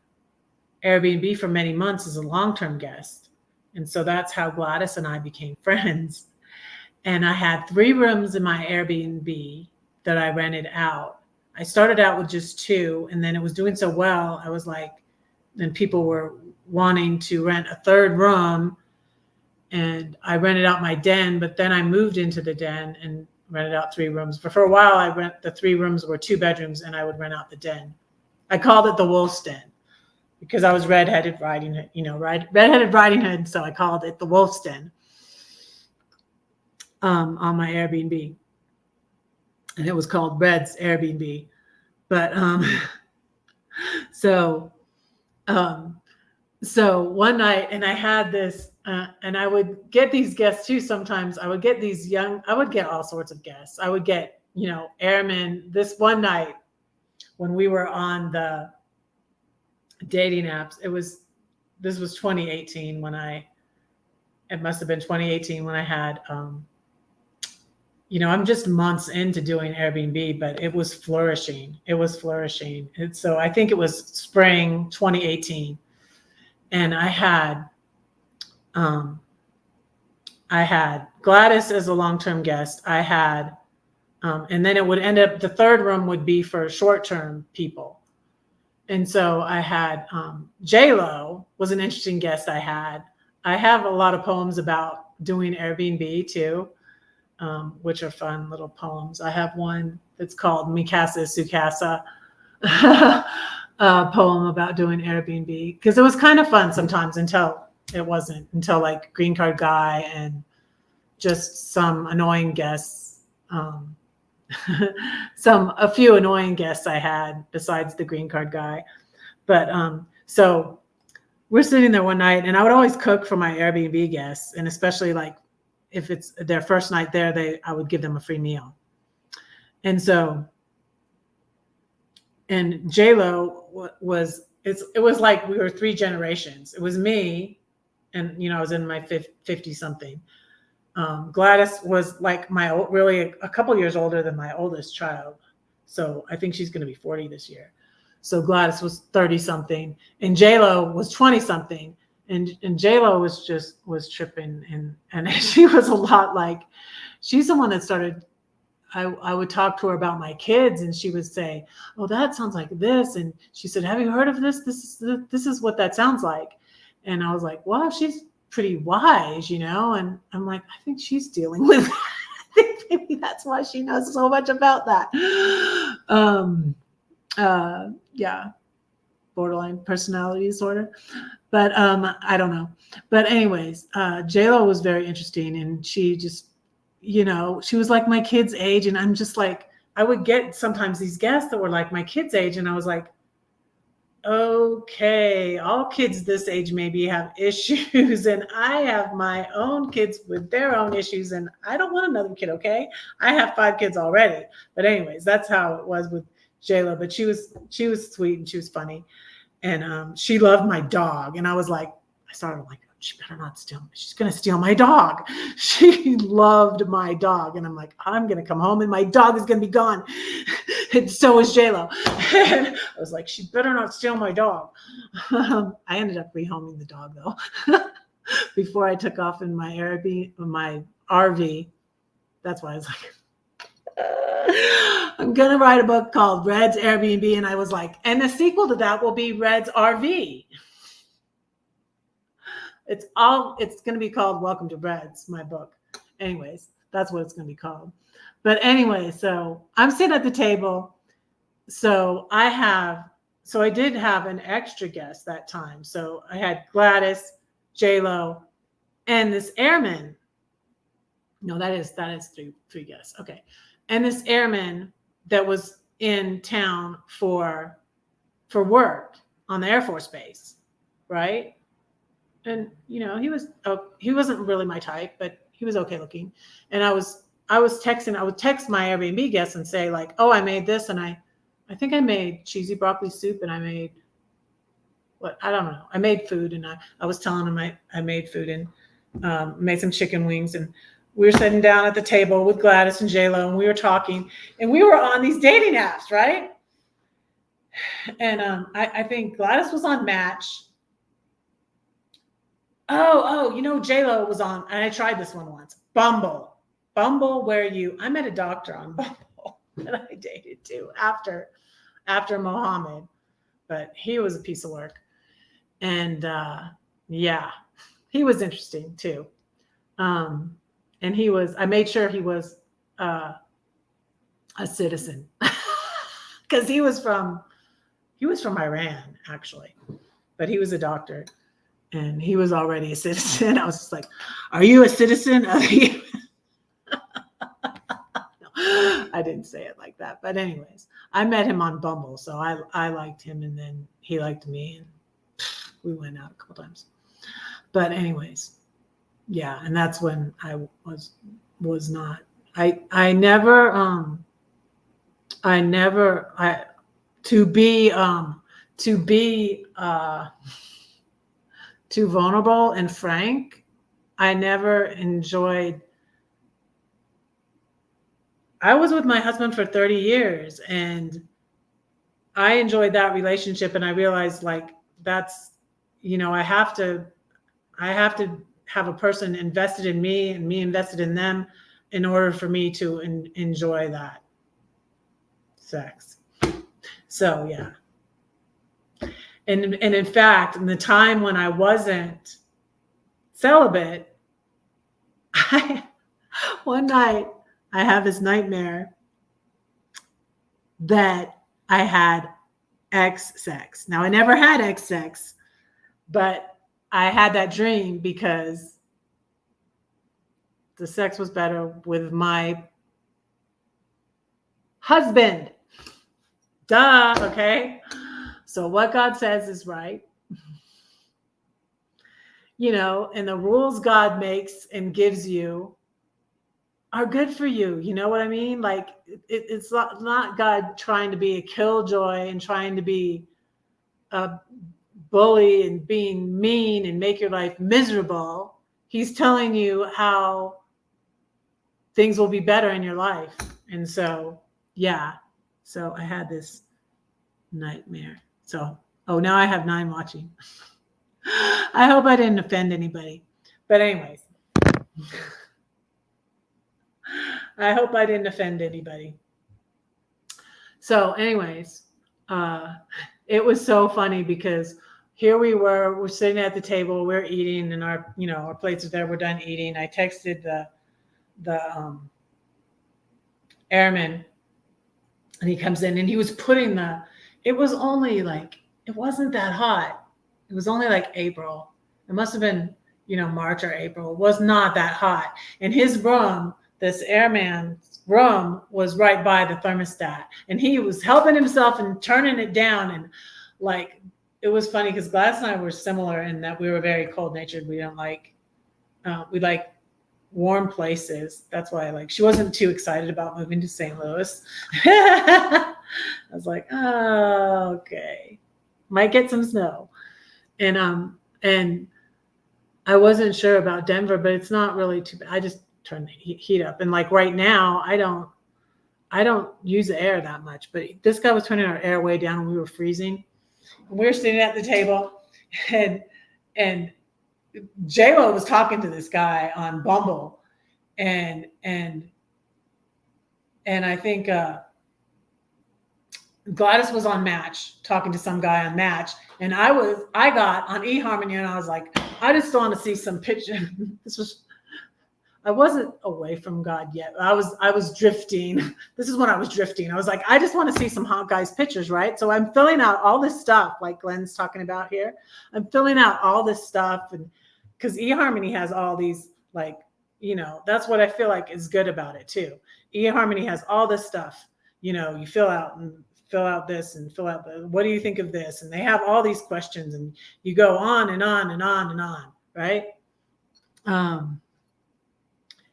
Airbnb for many months as a long-term guest. And so that's how Gladys and I became friends. And I had 3 rooms in my Airbnb that I rented out. I started out with just 2, and then it was doing so well, I was like, and people were wanting to rent a 3rd room, and I rented out my den, but then I moved into the den and rented out 3 rooms. But for a while, the 3 rooms were 2 bedrooms, and I would rent out the den. I called it the Wolf's Den because I was Redheaded Riding Hood, so I called it the Wolf's Den on my Airbnb. And it was called Red's Airbnb. But so one night, and I had this, and I would get these guests too. Sometimes I would get all sorts of guests. I would get, airmen. This one night when we were on the dating apps, this was 2018 it must have been 2018 when I had, I'm just months into doing Airbnb, but it was flourishing. And so I think it was spring 2018. And I had Gladys as a long-term guest. I had, and then it would end up, the 3rd room would be for short-term people. And so I had, J-Lo was an interesting guest I had. I have a lot of poems about doing Airbnb too. Which are fun little poems. I have one that's called Mikasa Sukasa, a poem about doing Airbnb, because it was kind of fun sometimes until it wasn't, until like Green Card Guy and just some annoying guests, a few annoying guests I had besides the Green Card Guy. But so we're sitting there one night, and I would always cook for my Airbnb guests, and especially like if it's their first night there, I would give them a free meal. And so, and J-Lo it was like we were 3 generations. It was me, and I was in my 50 something. Gladys was like really a couple years older than my oldest child. So I think she's going to be 40 this year. So Gladys was 30 something, and J-Lo was 20 something. And J-Lo was tripping, and she was a lot like, she's the one that started, I would talk to her about my kids, and she would say, oh, that sounds like this. And she said, have you heard of this? This is what that sounds like. And I was like, wow, she's pretty wise, and I'm like, I think she's dealing with that. I think maybe that's why she knows so much about that. Yeah, borderline personality disorder. But I don't know. But anyways, J-Lo was very interesting, and she just, she was like my kid's age, and I'm just like, I would get sometimes these guests that were like my kid's age, and I was like, okay, all kids this age maybe have issues, and I have my own kids with their own issues, and I don't want another kid, okay? I have 5 kids already. But anyways, that's how it was with J-Lo. But she was sweet and she was funny. And she loved my dog. And I was like, I started like, she better not steal. She's going to steal my dog. She loved my dog. And I'm like, I'm going to come home and my dog is going to be gone. And so is J-Lo. And I was like, she better not steal my dog. I ended up rehoming the dog though. Before I took off in my Airbnb, my RV. That's why I was like, I'm going to write a book called Red's Airbnb. And I was like, and the sequel to that will be Red's RV. It's going to be called Welcome to Red's, my book. Anyways, that's what it's going to be called. But anyway, so I'm sitting at the table. So I did have an extra guest that time. So I had Gladys, J-Lo, and this airman. No, that is three guests. Okay. And this airman that was in town for work on the Air Force Base, right? And he wasn't really my type, but he was okay looking. And I would text my Airbnb guests and say like, oh, I made this, and I think I made cheesy broccoli soup, and I made I don't know. I made food, and I was telling him I made food and made some chicken wings, and we were sitting down at the table with Gladys and J-Lo, and we were talking, and we were on these dating apps, right? And I think Gladys was on Match. J-Lo was on, and I tried this one once. Bumble, where I met a doctor on Bumble that I dated too after Mohammed, but he was a piece of work. And he was interesting too. And I made sure he was a citizen because he was from Iran actually, but he was a doctor and he was already a citizen. I was just like, are you a citizen? I didn't say it like that, but anyways, I met him on Bumble. So I liked him, and then he liked me, and we went out a couple times, but anyways, yeah. And that's when I was not, to be too vulnerable and frank, I never enjoyed. I was with my husband for 30 years, and I enjoyed that relationship. And I realized like, that's, I have to have a person invested in me and me invested in them in order for me to enjoy that sex. So yeah. And in fact, in the time when I wasn't celibate, one night I have this nightmare that I had X sex. Now I never had X sex, but I had that dream because the sex was better with my husband. Duh, okay? So what God says is right. And the rules God makes and gives you are good for you. You know what I mean? Like it's not God trying to be a killjoy and trying to be a bully and being mean and make your life miserable. He's telling you how things will be better in your life. And so, yeah. So I had this nightmare. So, now I have 9 watching. I hope I didn't offend anybody. But anyways, I hope I didn't offend anybody. So anyways, it was so funny because here we're sitting at the table, we're eating, and our plates are there, we're done eating. I texted the airman, and he comes in, and he was putting it wasn't that hot. It was only like April. It must have been, March or April. It was not that hot. And his room, this airman's room, was right by the thermostat. And he was helping himself and turning it down and like it was funny because Gladys and I were similar in that we were very cold natured. We don't like, we like warm places. That's why she wasn't too excited about moving to St. Louis. I was like, oh, okay. Might get some snow. And I wasn't sure about Denver, but it's not really too bad. I just turn the heat up. And right now, I don't use the air that much, but this guy was turning our air way down and we were freezing. And we were sitting at the table and J-Lo was talking to this guy on Bumble, and I think Gladys was on Match talking to some guy on Match, and I got on eHarmony, and I was like, I just want to see some picture. I wasn't away from God yet. I was drifting. This is when I was drifting. I was like, I just want to see some hot guys' pictures, right? So I'm filling out all this stuff, like Glenn's talking about here. I'm filling out all this stuff, and because eHarmony has all these, that's what I feel like is good about it too. eHarmony has all this stuff. You fill out this and fill out what do you think of this? And they have all these questions, and you go on and on and on and on, right?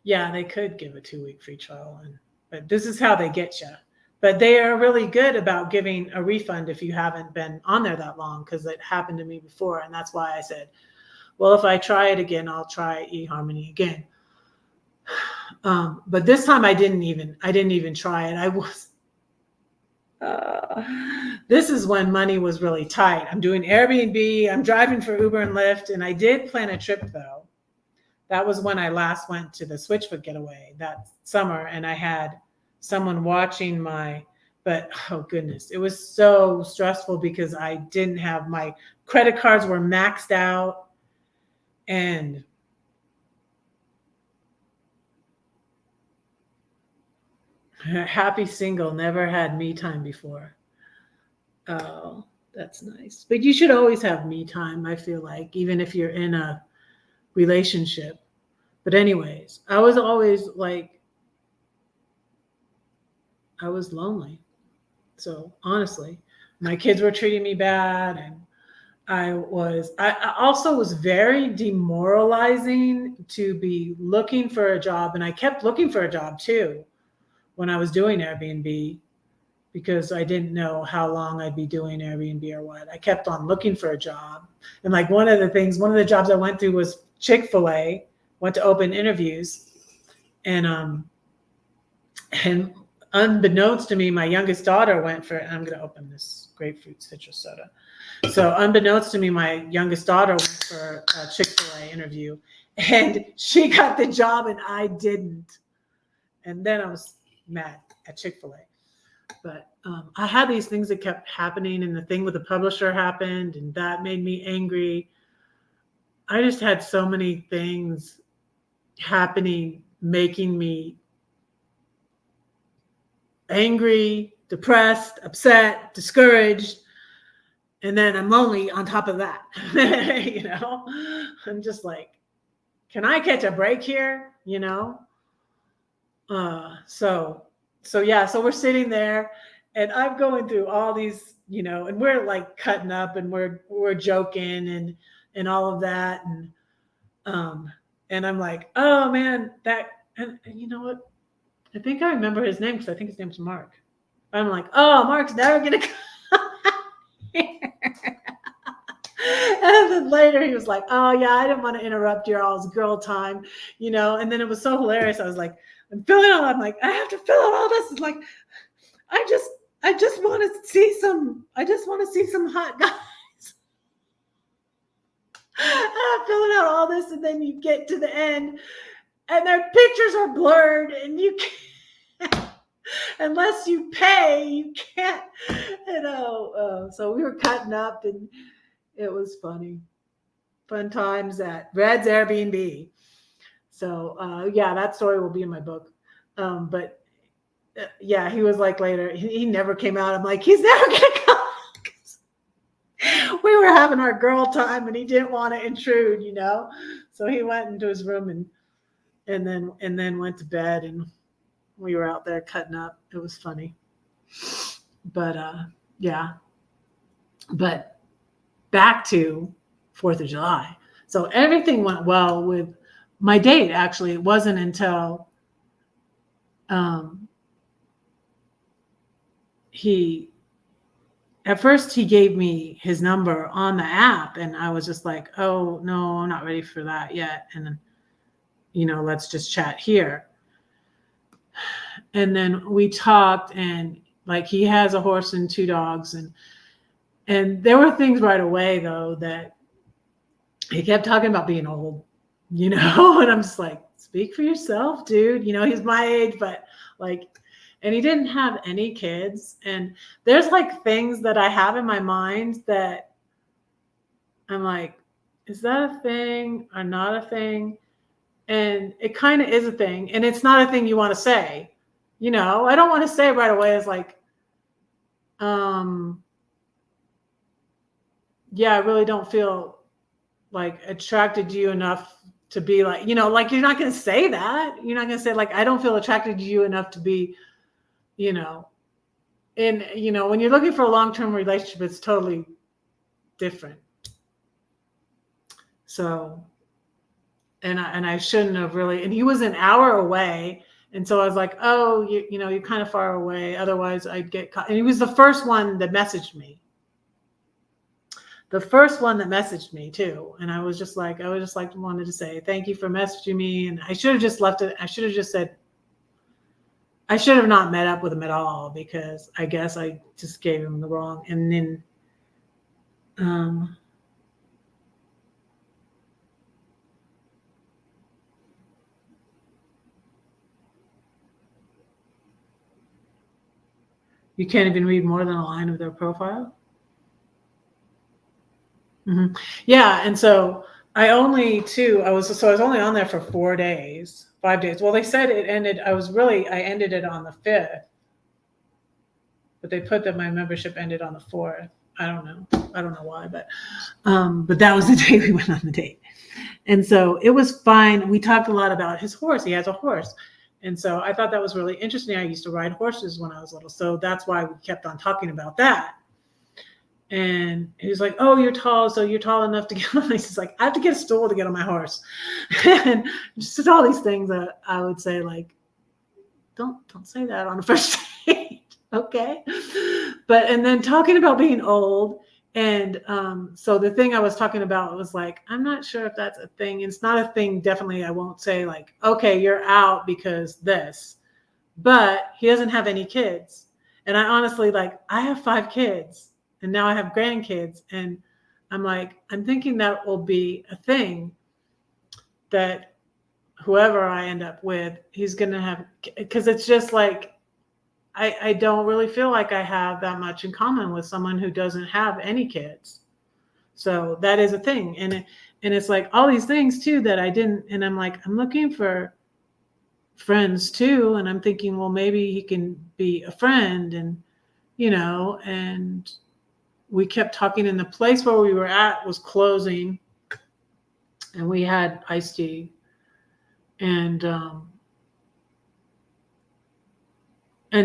Yeah, they could give a 2-week free trial, but this is how they get you. But they are really good about giving a refund if you haven't been on there that long, because it happened to me before, and that's why I said, well, if I try it again, I'll try eHarmony again. But this time I didn't even try it. This is when money was really tight. I'm doing Airbnb, I'm driving for Uber and Lyft, and I did plan a trip though. That was when I last went to the Switchfoot getaway that summer, and I had someone watching but oh goodness, it was so stressful because I didn't have my credit cards were maxed out, and happy single, never had me time before. Oh, that's nice. But you should always have me time, I feel like, even if you're in a relationship. But anyways, I was always I was lonely. So honestly, my kids were treating me bad, and I also was very demoralizing to be looking for a job. And I kept looking for a job too when I was doing Airbnb, because I didn't know how long I'd be doing Airbnb or what. I kept on looking for a job. And one of the jobs I went through was Chick-fil-A, went to open interviews, and unbeknownst to me, my youngest daughter went for, I'm going to open this grapefruit citrus soda. So unbeknownst to me, my youngest daughter went for a Chick-fil-A interview, and she got the job and I didn't. And then I was mad at Chick-fil-A. But I had these things that kept happening, and the thing with the publisher happened, and that made me angry. I just had so many things happening, making me angry, depressed, upset, discouraged. And then I'm lonely on top of that. I'm just like, can I catch a break here? So we're sitting there, and I'm going through all these, and we're cutting up, and we're joking and all of that. And I'm like, oh man, and you know what? I think I remember his name, because I think his name's Mark. I'm like, oh, Mark's never gonna come here. And then later he was like, oh yeah, I didn't want to interrupt your all's girl time, and then it was so hilarious. I was like, I'm like, I have to fill out all this. It's like, I just want to see some hot guys. I'm filling out all this, and then you get to the end, and their pictures are blurred, and you can't, unless you pay, you can't, so we were cutting up, and it was funny. Fun times at Red's Airbnb. So, that story will be in my book. But he was like later, he never came out. I'm like, he's never going to come. We were having our girl time, and he didn't want to intrude, So he went into his room and then went to bed, and we were out there cutting up. It was funny. But, but back to 4th of July. So everything went well with my date. Actually, it wasn't until at first he gave me his number on the app, and I was just like, oh no, I'm not ready for that yet. And then, let's just chat here. And then we talked, and like he has a horse and 2 dogs, and there were things right away though that he kept talking about being old, and I'm just like, speak for yourself, dude. He's my age, but like, and he didn't have any kids. And there's like things that I have in my mind that I'm like, is that a thing or not a thing? And it kind of is a thing. And it's not a thing you want to say. I don't want to say right away as like, yeah, I really don't feel like attracted to you enough to be like, like you're not going to say that. You're not going to say like, I don't feel attracted to you enough to be, and when you're looking for a long-term relationship, it's totally different. So, and I shouldn't have really, and he was an hour away. And so I was like, oh, you're kind of far away. Otherwise I'd get caught. And he was the first one that messaged me. Too. And I was just like, wanted to say, thank you for messaging me. And I should have just left it. I should have just said, I should have not met up with him at all, because I guess I just gave him the wrong. And then, you can't even read more than a line of their profile. Mm-hmm. Yeah. And so I was only on there for 5 days. Well, they said it ended. I ended it on the 5th, but they put that my membership ended on the 4th. I don't know why, but that was the day we went on the date. And so it was fine. We talked a lot about his horse. He has a horse. And so I thought that was really interesting. I used to ride horses when I was little. So that's why we kept on talking about that. And he was like, oh, you're tall. So you're tall enough to get on. He's like, I have to get a stool to get on my horse. And just all these things that I would say, like, don't say that on a first date. Okay. And then talking about being old. And so the thing I was talking about was like, I'm not sure if that's a thing. It's not a thing. Definitely. I won't say like, okay, you're out because this, but he doesn't have any kids. And I honestly, like, I have 5 kids. And now I have grandkids, and I'm like, I'm thinking that will be a thing that whoever I end up with, he's going to have, because it's just like, I don't really feel like I have that much in common with someone who doesn't have any kids. So that is a thing. And it's like all these things too that I didn't, and I'm like, I'm looking for friends too. And I'm thinking, well, maybe he can be a friend, and, and we kept talking, and the place where we were at was closing, and we had iced tea, and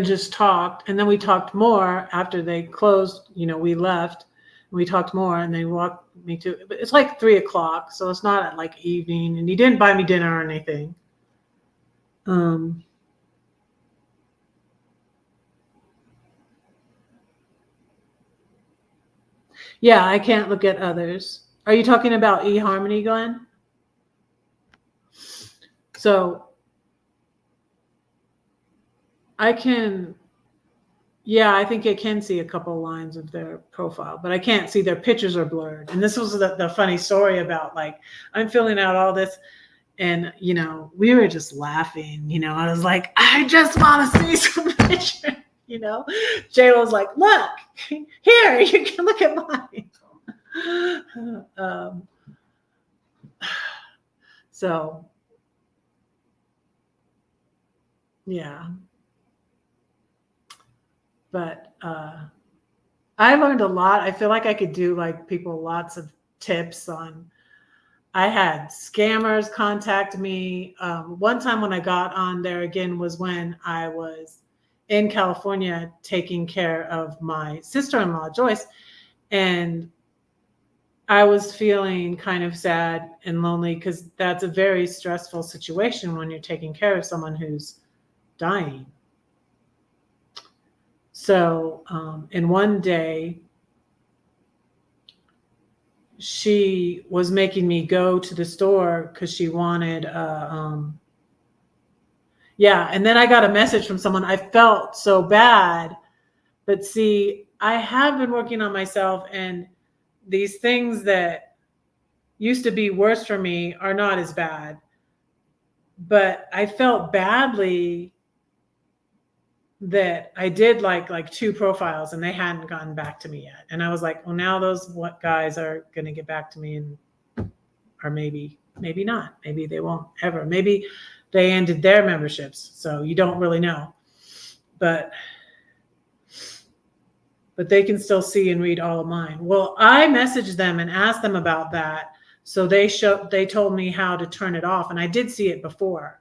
just talked. And then we talked more after they closed. We left, and we talked more, and they walked me to, but it's like 3:00. So it's not at like evening, and he didn't buy me dinner or anything. Yeah, I can't look at others. Are you talking about eHarmony, Glenn? So I think I can see a couple of lines of their profile, but I can't see their pictures are blurred. And this was the funny story about, like, I'm filling out all this, and, we were just laughing, I was like, I just want to see some pictures, Jay was like, look, here, you can look at mine. So, yeah. But I learned a lot. I feel like I could do like people lots of tips on. I had scammers contact me. One time when I got on there again was when I was in California taking care of my sister-in-law, Joyce. And I was feeling kind of sad and lonely because that's a very stressful situation when you're taking care of someone who's dying. So, and one day she was making me go to the store because she wanted, yeah. And then I got a message from someone. I felt so bad, but see, I have been working on myself, and these things that used to be worse for me are not as bad. But I felt badly that I did like two profiles and they hadn't gotten back to me yet. And I was like, well, now those what guys are going to get back to me, and or maybe not. Maybe they won't ever. Maybe they ended their memberships. So you don't really know. But they can still see and read all of mine. Well, I messaged them and asked them about that. So they told me how to turn it off. And I did see it before,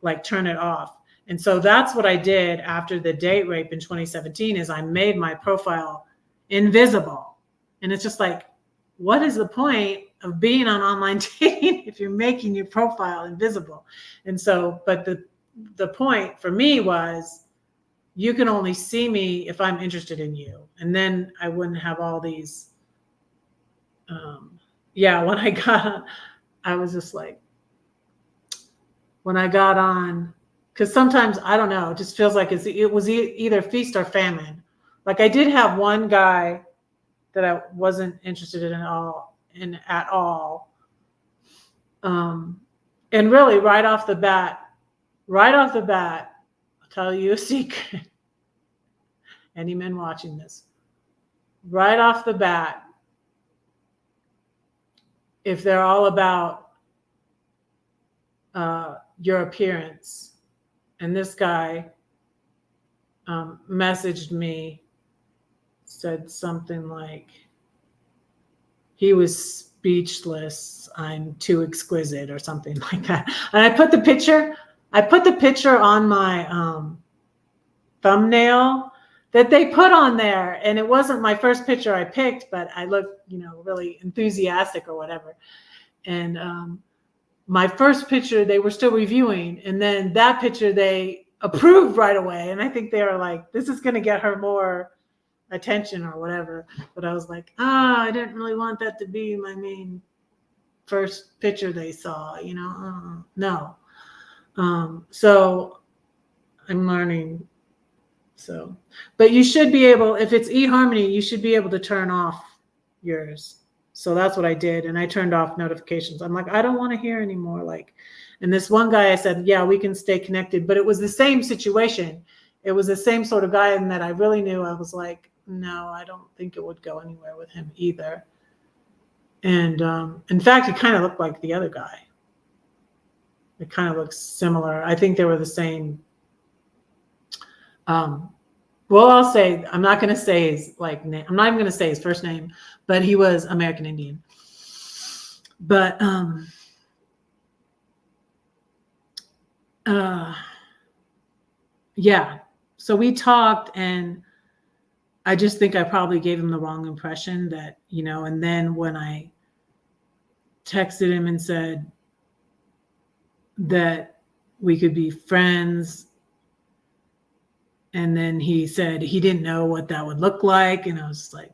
like turn it off. And so that's what I did after the date rape in 2017 is I made my profile invisible. And it's just like, what is the point of being on online dating if you're making your profile invisible? And so, but the point for me was you can only see me if I'm interested in you. And then I wouldn't have all these, when I got, I was just like, when I got on, because sometimes I don't know, it just feels like it was either feast or famine. Like I did have one guy that I wasn't interested in at all. And really right off the bat, I'll tell you a secret. Any men watching this, right off the bat, if they're all about your appearance, and this guy messaged me, said something like he was speechless, I'm too exquisite or something like that. And I put the picture on my thumbnail that they put on there, and it wasn't my first picture I picked, but I looked, really enthusiastic or whatever. And my first picture they were still reviewing, and then that picture they approved right away. And I think they were like, this is going to get her more attention or whatever. But I was like, I didn't really want that to be my main first picture they saw, no. So I'm learning. So, but you should be able, if it's eHarmony, you should be able to turn off yours. So that's what I did. And I turned off notifications. I'm like, I don't want to hear anymore. Like, and this one guy, I said, yeah, we can stay connected. But it was the same situation. It was the same sort of guy, and that I really knew. I was like, no, I don't think it would go anywhere with him either. And in fact, he kind of looked like the other guy. It kind of looks similar. I think they were the same. Well, I'll say, I'm not going to say his name. I'm not even going to say his first name, but he was American Indian. But yeah. So we talked, and I just think I probably gave him the wrong impression that, and then when I texted him and said that we could be friends, and then he said he didn't know what that would look like. And I was like,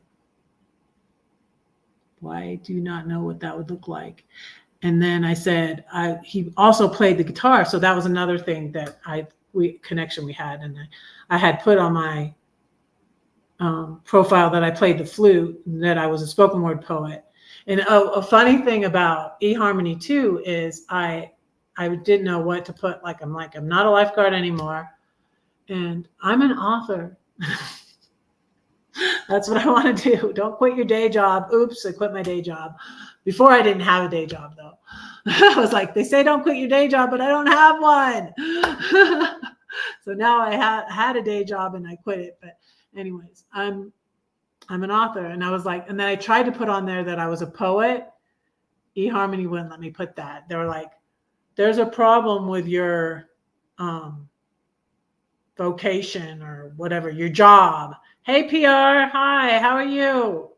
why do you not know what that would look like? And then I said, he also played the guitar. So that was another thing that connection we had. And I had put on my profile that I played the flute, that I was a spoken word poet. And a funny thing about eHarmony too is I didn't know what to put. I'm not a lifeguard anymore, and I'm an author. That's what I want to do. Don't quit your day job. Oops, I quit my day job. Before I didn't have a day job though. I was like, they say don't quit your day job, but I don't have one. So now I had a day job and I quit it. But anyways, I'm an author. And I was like, and then I tried to put on there that I was a poet. eHarmony wouldn't let me put that. They were like, there's a problem with your vocation or whatever, your job. Hey, PR. Hi, how are you?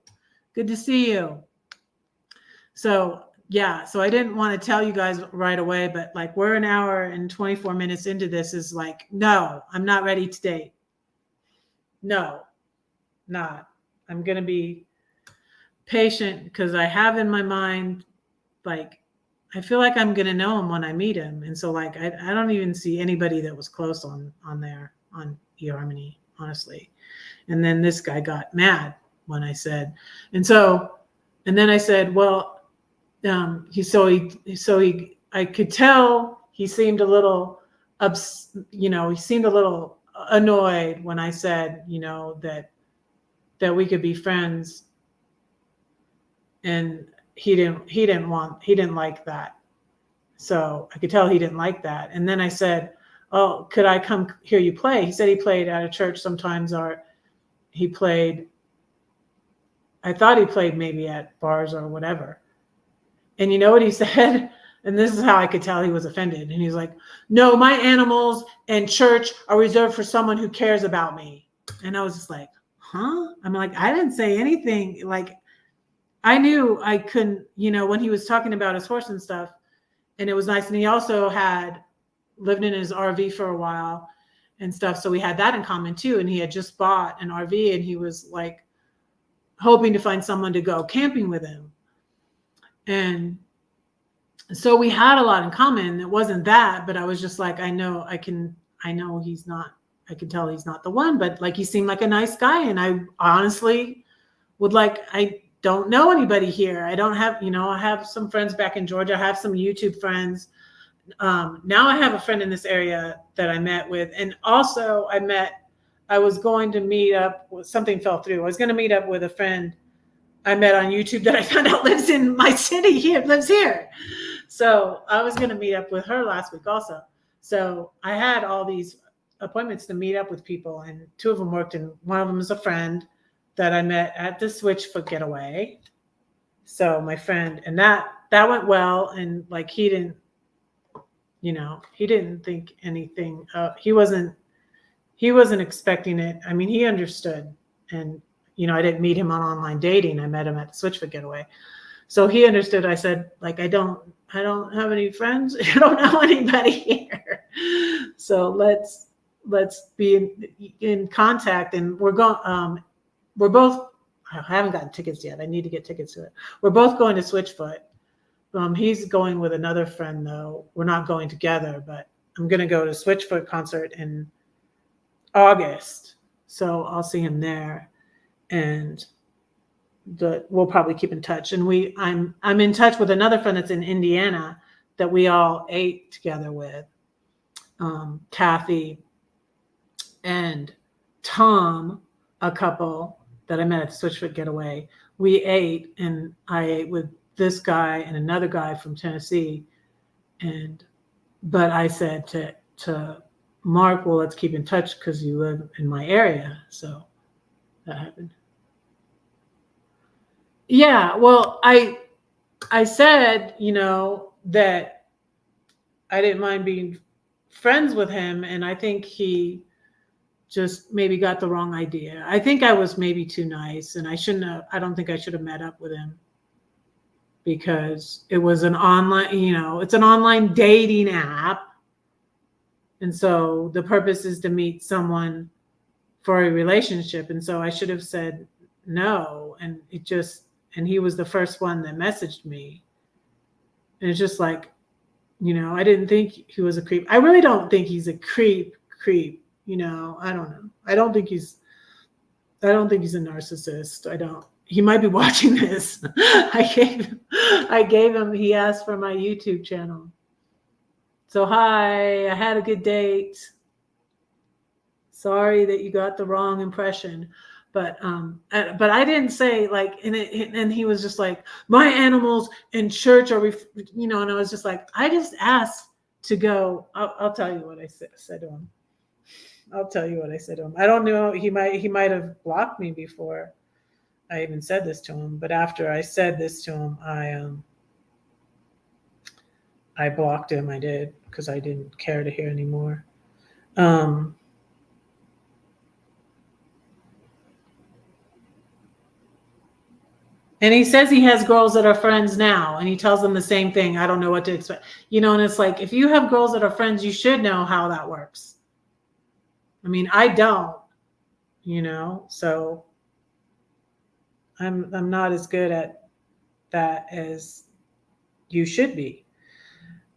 Good to see you. So yeah, so I didn't want to tell you guys right away, but like we're an hour and 24 minutes into this is like, no, I'm not ready to date. No, not. I'm going to be patient because I have in my mind, like, I feel like I'm going to know him when I meet him. And so like, I don't even see anybody that was close on there on eHarmony, honestly. And then this guy got mad when I said, and then I said, well, I could tell he seemed a little he seemed a little annoyed when I said, that we could be friends, and he didn't like that. So I could tell he didn't like that. And then I said, oh, could I come hear you play? He said he played at a church sometimes, or I thought he played maybe at bars or whatever. And you know what he said? And this is how I could tell he was offended. And he's like, no, my animals and church are reserved for someone who cares about me. And I was just like, huh? I'm like, I didn't say anything. Like, I knew I couldn't, when he was talking about his horse and stuff, and it was nice. And he also had lived in his RV for a while and stuff. So we had that in common too. And he had just bought an RV and he was like hoping to find someone to go camping with him. And so we had a lot in common. It wasn't that, but I was just like, I know he's not, I can tell he's not the one, but like, he seemed like a nice guy. And I honestly I don't know anybody here. I don't have, I have some friends back in Georgia. I have some YouTube friends. Now I have a friend in this area that I met with. And also I was going to meet up with, something fell through. I was going to meet up with a friend I met on YouTube that I found out lives in my city here, lives here. So I was going to meet up with her last week also. So I had all these appointments to meet up with people, and two of them worked, and one of them is a friend that I met at the Switchfoot Getaway. So my friend, and that went well. And like, he didn't think anything. He wasn't expecting it. I mean, he understood. And, I didn't meet him on online dating. I met him at the Switchfoot Getaway. So he understood. I said, like, I don't have any friends. I don't know anybody here. So let's be in contact. And we're both, I haven't gotten tickets yet. I need to get tickets to it. We're both going to Switchfoot. He's going with another friend though. We're not going together, but I'm going to go to Switchfoot concert in August. So I'll see him there. And we'll probably keep in touch. And I'm in touch with another friend that's in Indiana that we all ate together with, Kathy and Tom, a couple that I met at the Switchfoot Getaway. We ate, and I ate with this guy and another guy from Tennessee. But I said to Mark, well, let's keep in touch because you live in my area. So that happened. Yeah, well, I said, that I didn't mind being friends with him, and I think he just maybe got the wrong idea. I think I was maybe too nice, and I don't think I should have met up with him, because it was an online, it's an online dating app. And so the purpose is to meet someone for a relationship. And so I should have said no. And he was the first one that messaged me. And it's just like, I didn't think he was a creep. I really don't think he's a creep. I don't know. I don't think he's a narcissist. He might be watching this. I gave him, he asked for my YouTube channel. So hi, I had a good date. Sorry that you got the wrong impression. But I didn't say like, and he was just like, my animals in church are, and I was just like, I just asked to go. I'll tell you what I said to him. I'll tell you what I said to him. I don't know. He might have blocked me before I even said this to him. But after I said this to him, I blocked him. I did, because I didn't care to hear anymore. And he says he has girls that are friends now, and he tells them the same thing. I don't know what to expect. And it's like, if you have girls that are friends, you should know how that works. I mean, I don't, so I'm not as good at that as you should be.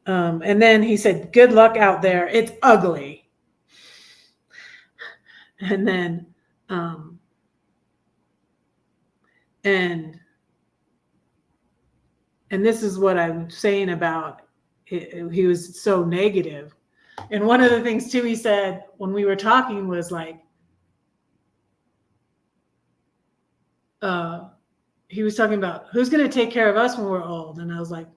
And then he said, good luck out there. It's ugly. And then, and this is what I'm saying about it. He was so negative. And one of the things too, he said when we were talking was like, he was talking about who's going to take care of us when we're old. And I was like,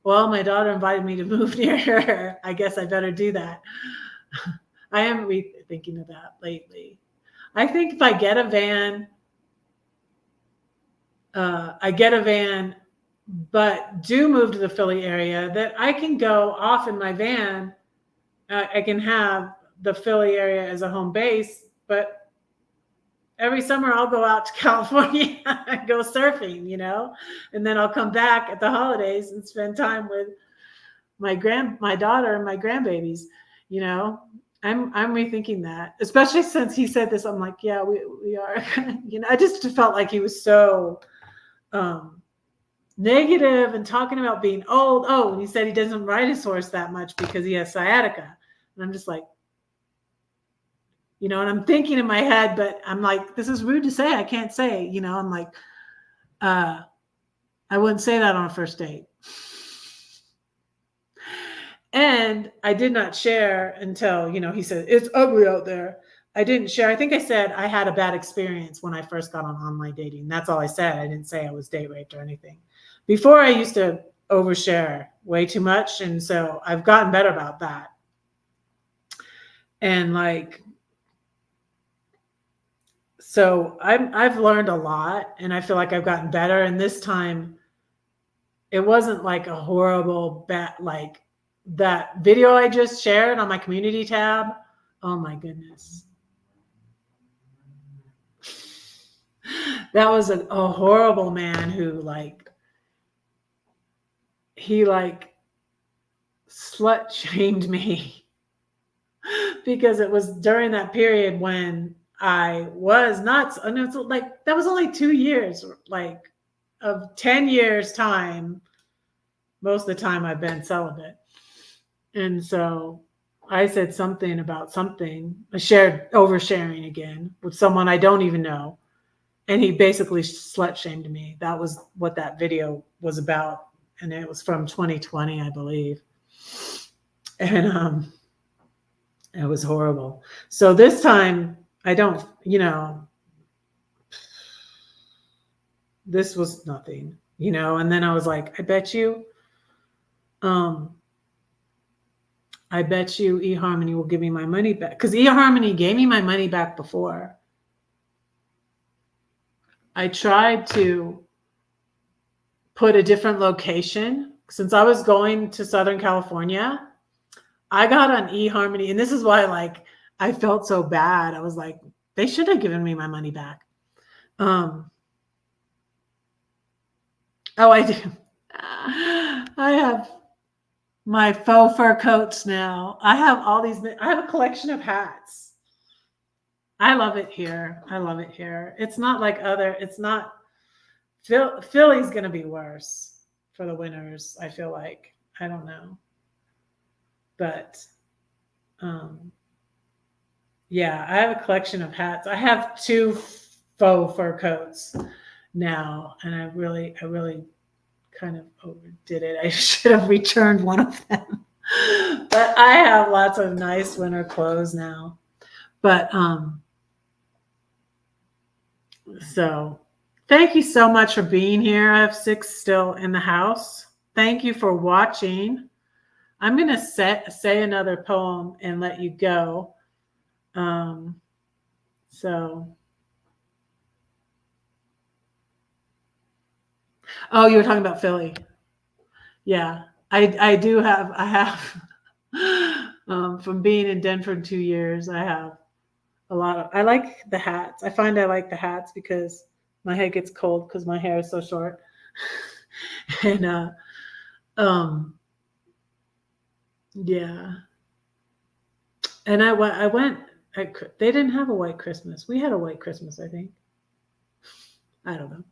well, my daughter invited me to move near her. I guess I better do that. I am rethinking of that lately. I think if I get a van, but do move to the Philly area, that I can go off in my van. I can have the Philly area as a home base, but every summer I'll go out to California and go surfing, and then I'll come back at the holidays and spend time with my daughter and my grandbabies. I'm rethinking that, especially since he said this. I'm like, yeah, we are. I just felt like he was so negative and talking about being old. Oh, and he said he doesn't ride his horse that much because he has sciatica. And I'm just like, and I'm thinking in my head, but I'm like, this is rude to say. I can't say, I'm like, I wouldn't say that on a first date. And I did not share until, he said, it's ugly out there. I didn't share. I think I said I had a bad experience when I first got on online dating. That's all I said. I didn't say I was date raped or anything. Before, I used to overshare way too much. And so I've gotten better about that. And so I've learned a lot, and I feel like I've gotten better. And this time it wasn't like a horrible like that video I just shared on my community tab. Oh my goodness. That was a horrible man who he slut shamed me because it was during that period when I was not, and it's like, that was only 2 years, of 10 years time. Most of the time I've been celibate. And so I said something about something. I shared oversharing again with someone I don't even know. And he basically slut shamed me. That was what that video was about. And it was from 2020, I believe. And it was horrible. So this time I don't, this was nothing, and then I was like, I bet you eHarmony will give me my money back, because eHarmony gave me my money back before. I tried to put a different location. Since I was going to Southern California, I got on eHarmony, and this is why I felt so bad. I was like, they should have given me my money back. Oh, I do. I have my faux fur coats now. I have I have a collection of hats. I love it here. It's not like it's not, Philly's going to be worse for the winters, I feel like. I don't know. But, yeah, I have a collection of hats. I have 2 faux fur coats now, and I really kind of overdid it. I should have returned one of them. But I have lots of nice winter clothes now. But so thank you so much for being here. I have 6 still in the house. Thank you for watching. I'm going to say another poem and let you go. Oh, you were talking about Philly. Yeah, I have from being in Denver 2 years, I have a lot of, I like the hats. I find I like the hats because My head gets cold because my hair is so short. And um yeah. And I went they didn't have a white Christmas. We had a white Christmas, I think. I don't know.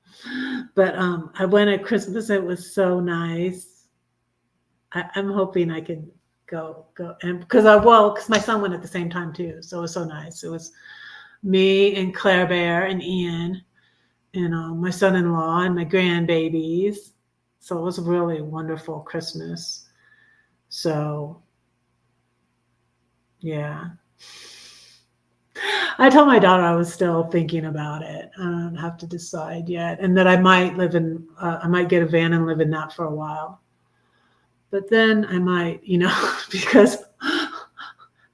But I went at Christmas. It was so nice. I'm hoping I can go and because my son went at the same time too, so it was so nice. It was me and Claire Bear and Ian and my son-in-law and my grandbabies. So it was a really wonderful Christmas. So yeah. I told my daughter I was still thinking about it. I don't have to decide yet, and that I might I might get a van and live in that for a while. But then I might, because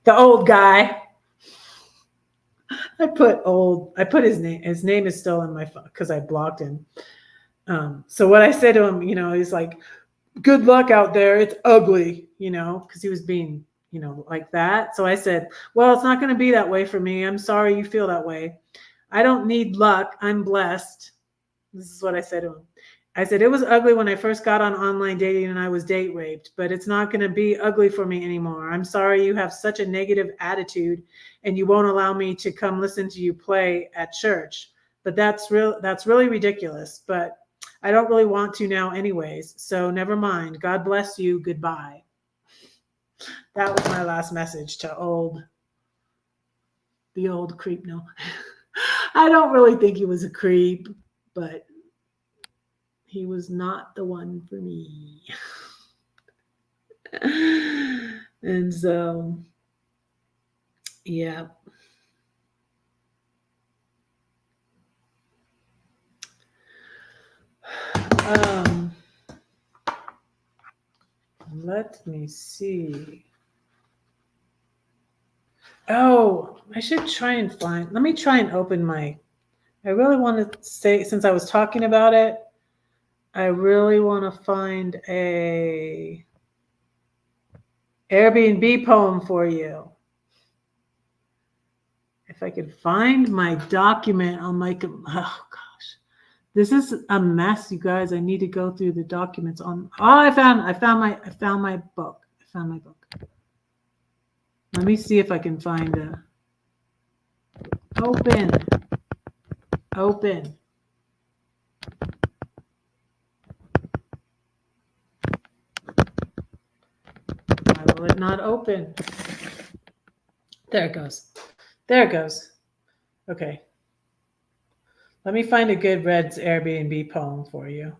the old guy, I put his name. His name is still in my phone because I blocked him. So what I said to him, he's like, "Good luck out there. It's ugly," because he was being, like that. So I said, "Well, it's not going to be that way for me. I'm sorry you feel that way. I don't need luck. I'm blessed." This is what I said to him. I said, "It was ugly when I first got on online dating and I was date raped, but it's not going to be ugly for me anymore. I'm sorry you have such a negative attitude and you won't allow me to come listen to you play at church. But that's really ridiculous. But I don't really want to now anyways. So never mind. God bless you. Goodbye." That was my last message to the old creep. No, I don't really think he was a creep, but he was not the one for me. And so, yeah. Let me see. Oh, I should try and let me try and open I really want to say, since I was talking about it, I really want to find a Airbnb poem for you. If I could find my document on my, oh gosh, this is a mess, you guys. I need to go through the documents on. Oh, I found my book. I found my book. Let me see if I can find a open. Why will it not open? There it goes. Okay. Let me find a good Red's Airbnb poem for you.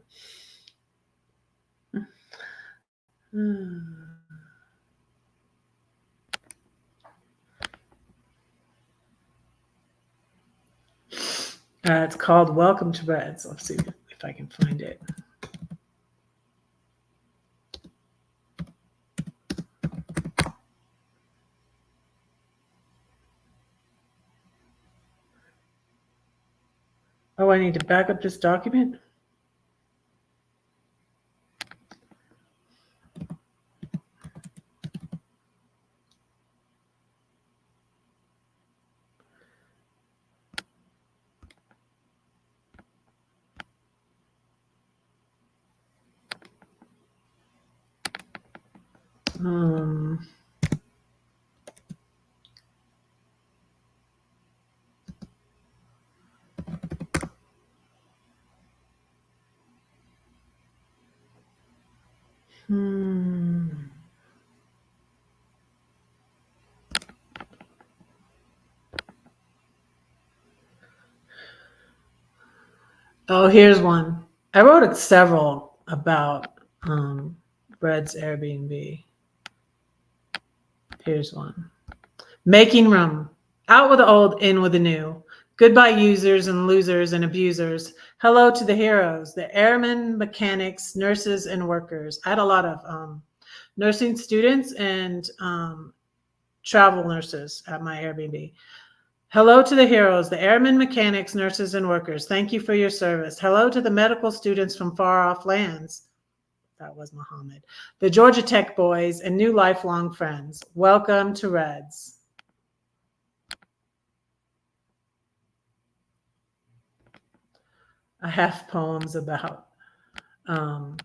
It's called Welcome to Red's. Let's see if I can find it. Oh, I need to back up this document? Oh, here's one. I wrote several about Red's Airbnb. Here's one. Making room. Out with the old, in with the new. Goodbye, users and losers and abusers. Hello to the heroes, the airmen, mechanics, nurses, and workers. I had a lot of nursing students and travel nurses at my Airbnb. Hello to the heroes, the airmen, mechanics, nurses, and workers. Thank you for your service. Hello to the medical students from far off lands. That was Muhammad. The Georgia Tech boys and new lifelong friends. Welcome to Reds. I have poems about um,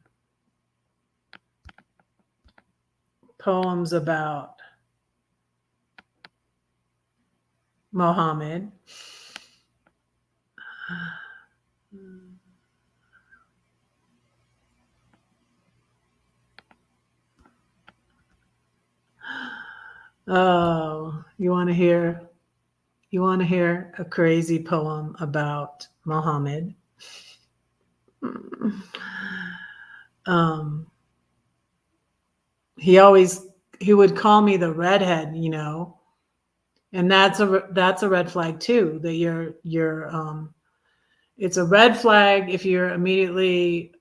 Mohammed. Oh, you want to hear? You want to hear a crazy poem about Muhammad? Um, he would call me the redhead, and that's a red flag too. That you're it's a red flag if you're immediately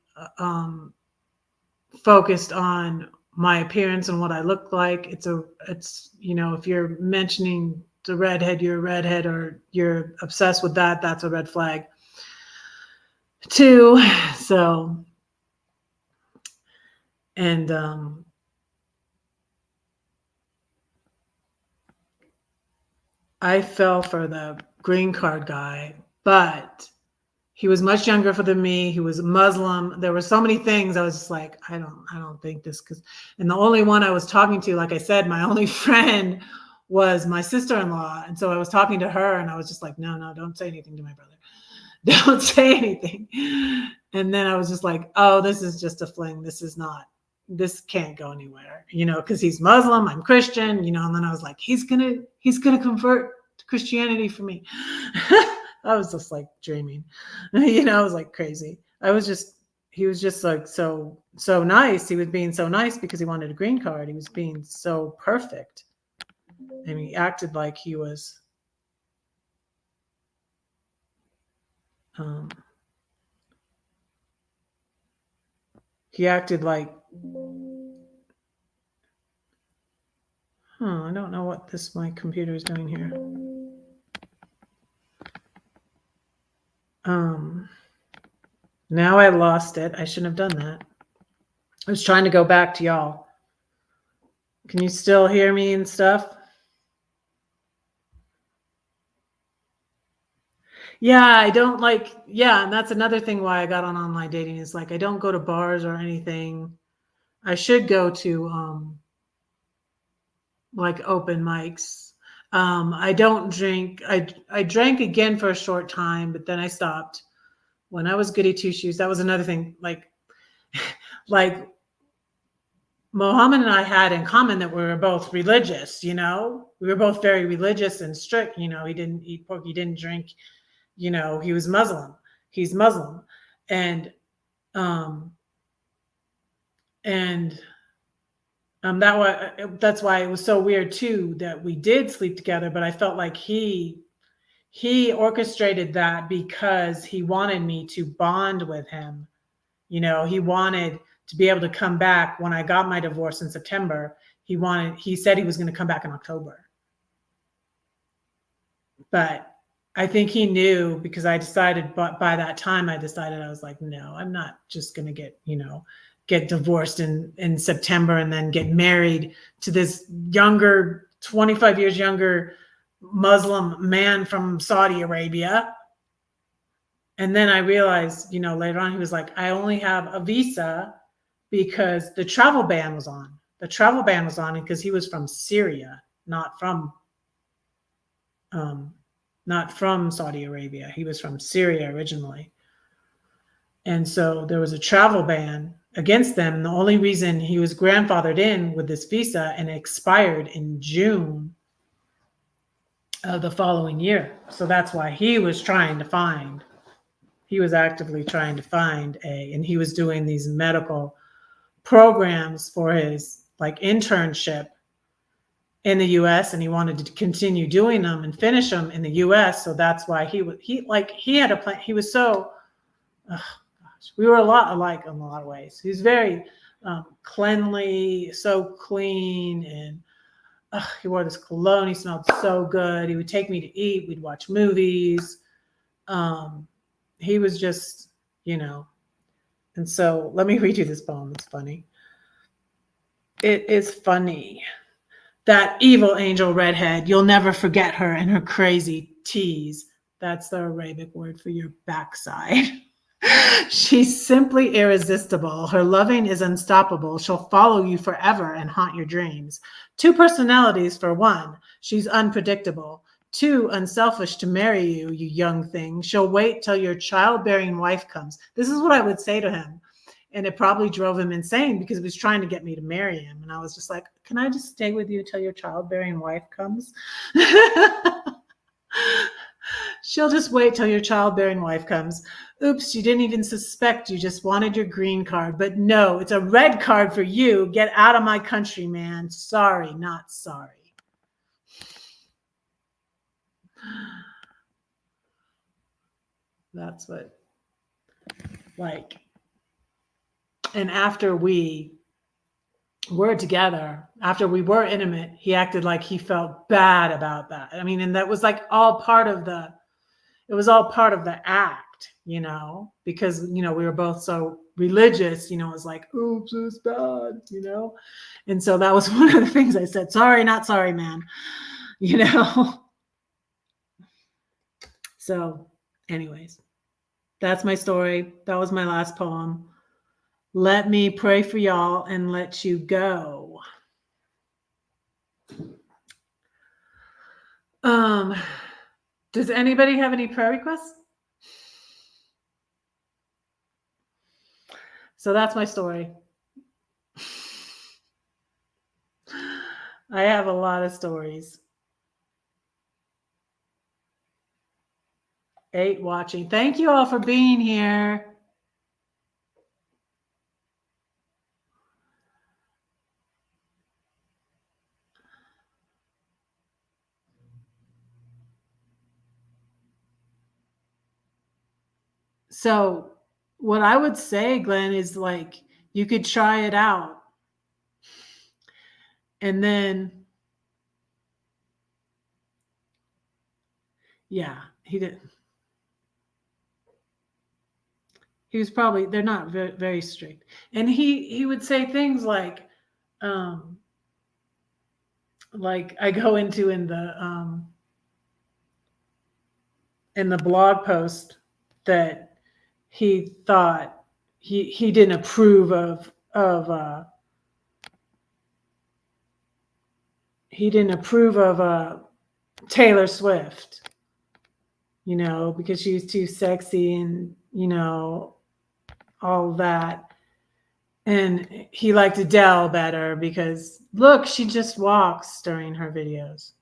focused on my appearance and what I look like. It's if you're mentioning the redhead, you're a redhead, or you're obsessed with that, that's a red flag too. So, and I fell for the green card guy, but he was much younger than me. He was Muslim. There were so many things. I was just like, I don't think this, and the only one I was talking to, like I said, my only friend was my sister-in-law. And so I was talking to her and I was just like, no, don't say anything to my brother. Don't say anything. And then I was just like, oh, this is just a fling. This can't go anywhere, because he's Muslim, I'm Christian, and then I was like, he's gonna convert to Christianity for me. I was just like dreaming, I was like crazy. He was just like so nice. He was being so nice because he wanted a green card. He was being so perfect. And he acted like he was he acted like I don't know what my computer is doing here. Now I lost it. I shouldn't have done that. I was trying to go back to y'all. Can you still hear me and stuff? Yeah, I don't like, and that's another thing why I got on online dating is like, I don't go to bars or anything. I should go to like open mics. I don't drink. I drank again for a short time, but then I stopped. When I was goody two shoes, that was another thing. Like Mohammed and I had in common that we were both religious. We were both very religious and strict. He didn't eat pork. He didn't drink. He was Muslim. He's Muslim, and that's why it was so weird too that we did sleep together. But I felt like he orchestrated that because he wanted me to bond with him. He wanted to be able to come back when I got my divorce in September. He said he was going to come back in October. But I think he knew, because I decided, but by that time I was like, no, I'm not just going to get divorced in September and then get married to this younger, 25 years younger Muslim man from Saudi Arabia. And then I realized, later on, he was like, I only have a visa because the travel ban was on. The travel ban was on because he was from Syria, not from Saudi Arabia. He was from Syria originally. And so there was a travel ban against them. And the only reason he was grandfathered in with this visa, and it expired in June of the following year. So that's why he was actively trying to find and he was doing these medical programs for his like internship in the US, and he wanted to continue doing them and finish them in the US. So that's why he had a plan. He was so, we were a lot alike in a lot of ways. He was very cleanly, so clean, and he wore this cologne. He smelled so good. He would take me to eat. We'd watch movies. He was just, and so let me read you this poem. It's funny. It is funny. That evil angel redhead, you'll never forget her and her crazy tease. That's the Arabic word for your backside. She's simply irresistible. Her loving is unstoppable. She'll follow you forever and haunt your dreams. 2 personalities for 1. She's unpredictable. 2, unselfish to marry you, you young thing. She'll wait till your childbearing wife comes. This is what I would say to him. And it probably drove him insane because he was trying to get me to marry him. And I was just like, can I just stay with you till your childbearing wife comes? She'll just wait till your childbearing wife comes. Oops, you didn't even suspect. You just wanted your green card. But no, it's a red card for you. Get out of my country, man. Sorry, not sorry. That's what, like, and after we were together, after we were intimate, he acted like he felt bad about that. I mean, and that was like all part of the, it was all part of the act, you know, because, you know, we were both so religious, you know, it was like, oops, it's bad, you know? And so that was one of the things I said, sorry, not sorry, man, you know? So anyways, that's my story. That was my last poem. Let me pray for y'all and let you go. Does anybody have any prayer requests? So that's my story. I have a lot of stories. 8 watching. Thank you all for being here. So what I would say, Glenn, is like, you could try it out. And then, yeah, he did. He was probably, they're not very, very strict. And he would say things like I go into in the blog post that he thought he didn't approve of Taylor Swift, you know, because she was too sexy and, you know, all that. And he liked Adele better because, look, she just walks during her videos.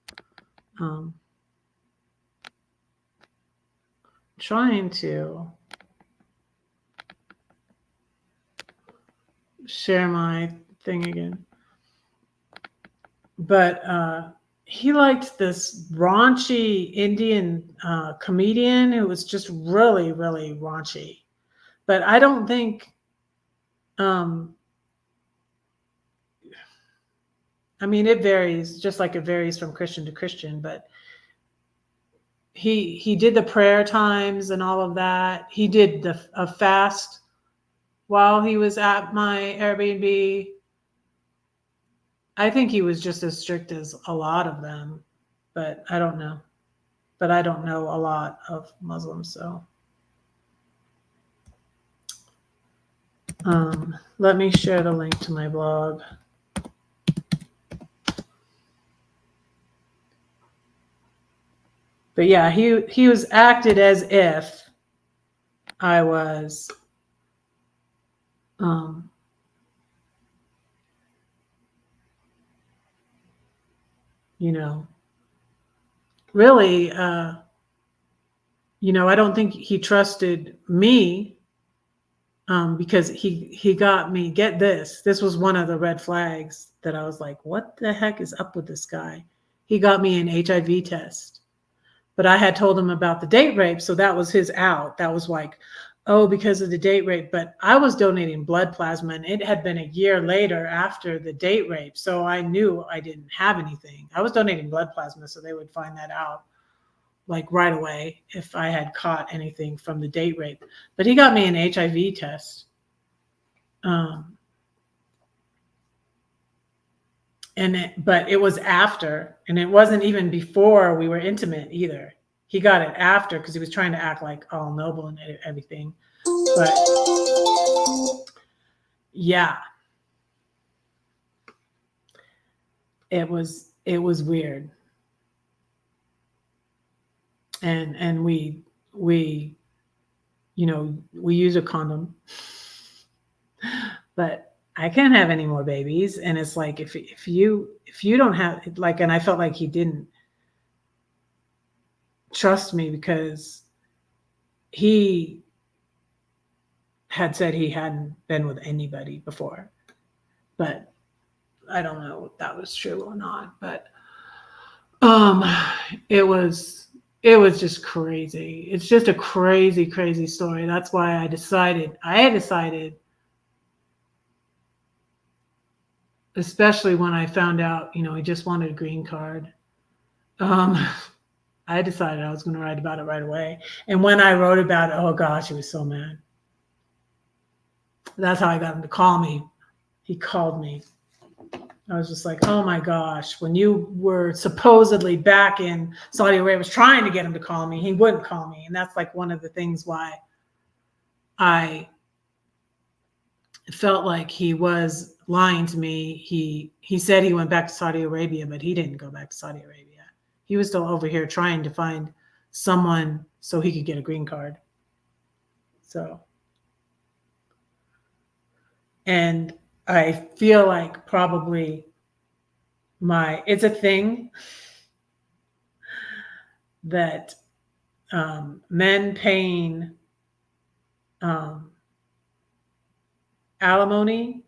Trying to share my thing again. But he liked this raunchy Indian comedian who was just really, really raunchy. But I don't think, I mean, it varies, just like it varies from Christian to Christian, but he did the prayer times and all of that. He did a fast while he was at my Airbnb. I think he was just as strict as a lot of them, but I don't know. But I don't know a lot of Muslims, so. Let me share the link to my blog. But yeah, he was acted as if I was you know, really, you know, I don't think he trusted me because he got me, get this. This was one of the red flags that I was like, what the heck is up with this guy? He got me an HIV test. But I had told him about the date rape. So that was his out. That was like, oh, because of the date rape. But I was donating blood plasma and it had been a year later after the date rape. So I knew I didn't have anything. I was donating blood plasma so they would find that out like right away if I had caught anything from the date rape. But he got me an HIV test. But it was after, and it wasn't even before we were intimate either. He got it after because he was trying to act like all noble and everything. But yeah, it was weird. And we we use a condom, but I can't have any more babies. And it's like, if you don't have, like, and I felt like he didn't trust me because he had said he hadn't been with anybody before, but I don't know if that was true or not. But um it was just crazy. It's just a crazy, crazy story. That's why I had decided, especially when I found out, he just wanted a green card. I decided I was going to write about it right away. And when I wrote about it, oh gosh, he was so mad. That's how I got him to call me. He called me. I was just like, oh my gosh, when you were supposedly back in Saudi Arabia, I was trying to get him to call me. He wouldn't call me. And that's like one of the things why I felt like he was lying to me. He said he went back to Saudi Arabia, but he didn't go back to Saudi Arabia. He was still over here trying to find someone so he could get a green card. So, and I feel like probably it's a thing that men paying alimony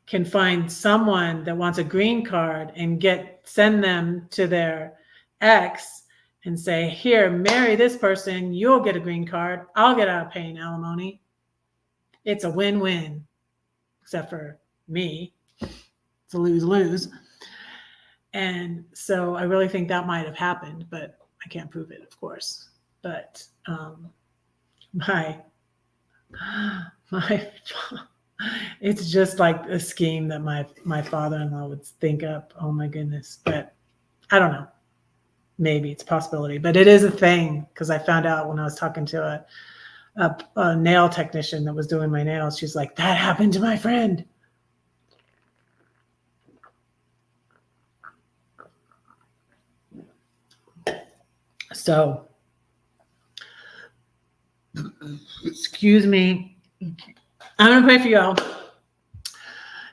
can find someone that wants a green card and send them to their ex and say, here, marry this person, you'll get a green card, I'll get out of paying alimony. It's a win-win, except for me. It's a lose-lose. And so I really think that might have happened, but I can't prove it, of course. But it's just like a scheme that my father-in-law would think up. Oh my goodness. But I don't know. Maybe it's a possibility, but it is a thing, because I found out when I was talking to a nail technician that was doing my nails. She's like, that happened to my friend. So, excuse me. I'm going to pray for y'all.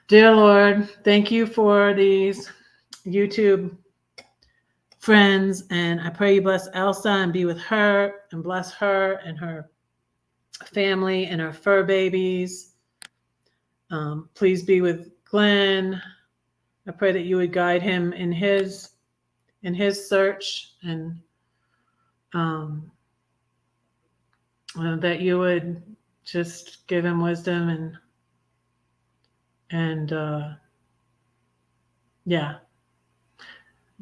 Dear Lord, thank you for these YouTube friends. And I pray you bless Elsa and be with her and bless her and her family and her fur babies. Please be with Glenn. I pray that you would guide him in his search, and that you would just give him wisdom and yeah.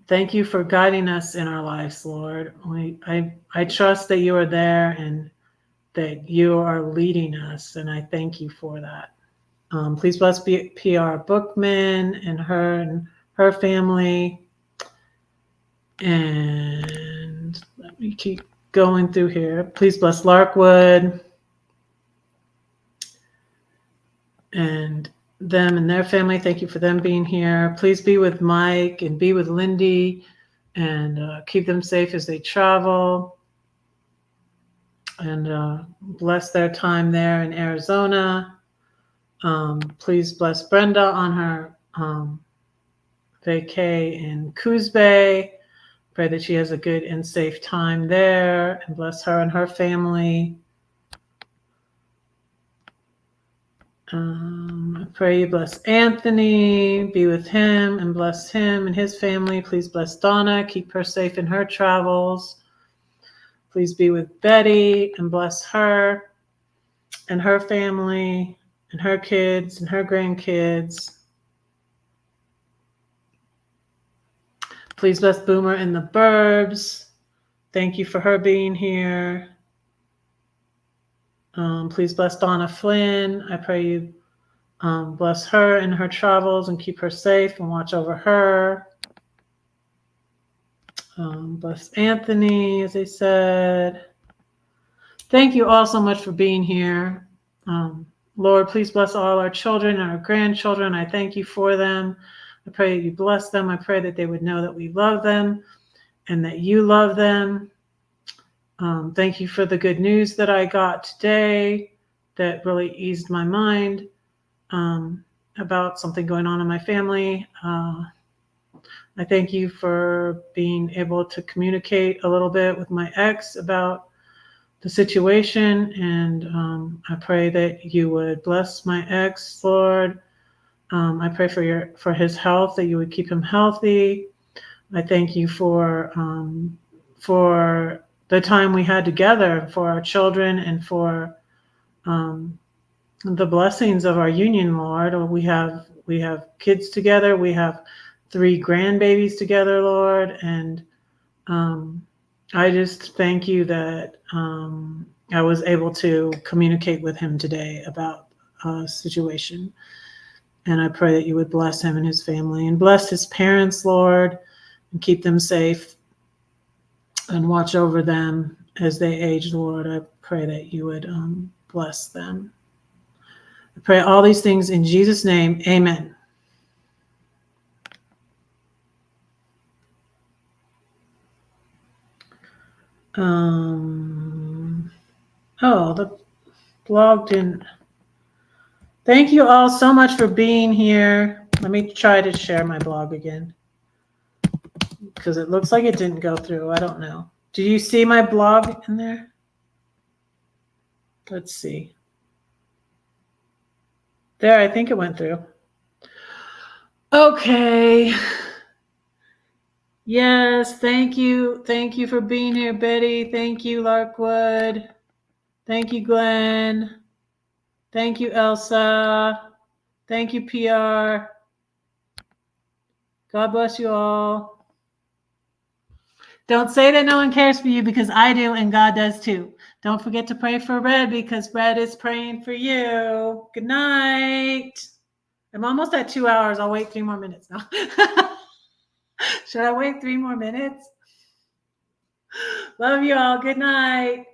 Thank you for guiding us in our lives, Lord. I trust that you are there and that you are leading us, and I thank you for that. Please bless PR Bookman and her family. And let me keep going through here. Please bless Larkwood and them and their family. Thank you for them being here. Please be with Mike and be with Lindy, and keep them safe as they travel. And bless their time there in Arizona. Please bless Brenda on her vacay in Coos Bay. Pray that she has a good and safe time there, and bless her and her family. I pray you bless Anthony, be with him and bless him and his family. Please bless Donna, keep her safe in her travels. Please be with Betty and bless her and her family and her kids and her grandkids. Please bless Boomer in the Burbs. Thank you for her being here. Please bless Donna Flynn. I pray you bless her in her travels and keep her safe and watch over her. Bless Anthony, as I said. Thank you all so much for being here. Lord, please bless all our children and our grandchildren. I thank you for them. I pray that you bless them. I pray that they would know that we love them and that you love them. Thank you for the good news that I got today that really eased my mind about something going on in my family. I thank you for being able to communicate a little bit with my ex about the situation, and I pray that you would bless my ex, Lord. I pray for his health, that you would keep him healthy. I thank you for the time we had together, for our children, and for the blessings of our union, Lord. We have kids together. We have 3 grandbabies together, Lord, and I just thank you that I was able to communicate with him today about a situation. And I pray that you would bless him and his family and bless his parents, Lord, and keep them safe and watch over them as they age, Lord. I pray that you would bless them. I pray all these things in Jesus' name. Amen. The blog didn't. Thank you all so much for being here. Let me try to share my blog again because it looks like it didn't go through. I don't know. Do you see my blog in there? Let's see. There, I think it went through. Okay. Yes, thank you. Thank you for being here, Betty. Thank you, Larkwood. Thank you, Glenn. Thank you, Elsa. Thank you, PR. God bless you all. Don't say that no one cares for you, because I do, and God does too. Don't forget to pray for Red, because Red is praying for you. Good night. I'm almost at 2 hours. I'll wait 3 more minutes now. Should I wait 3 more minutes? Love you all. Good night.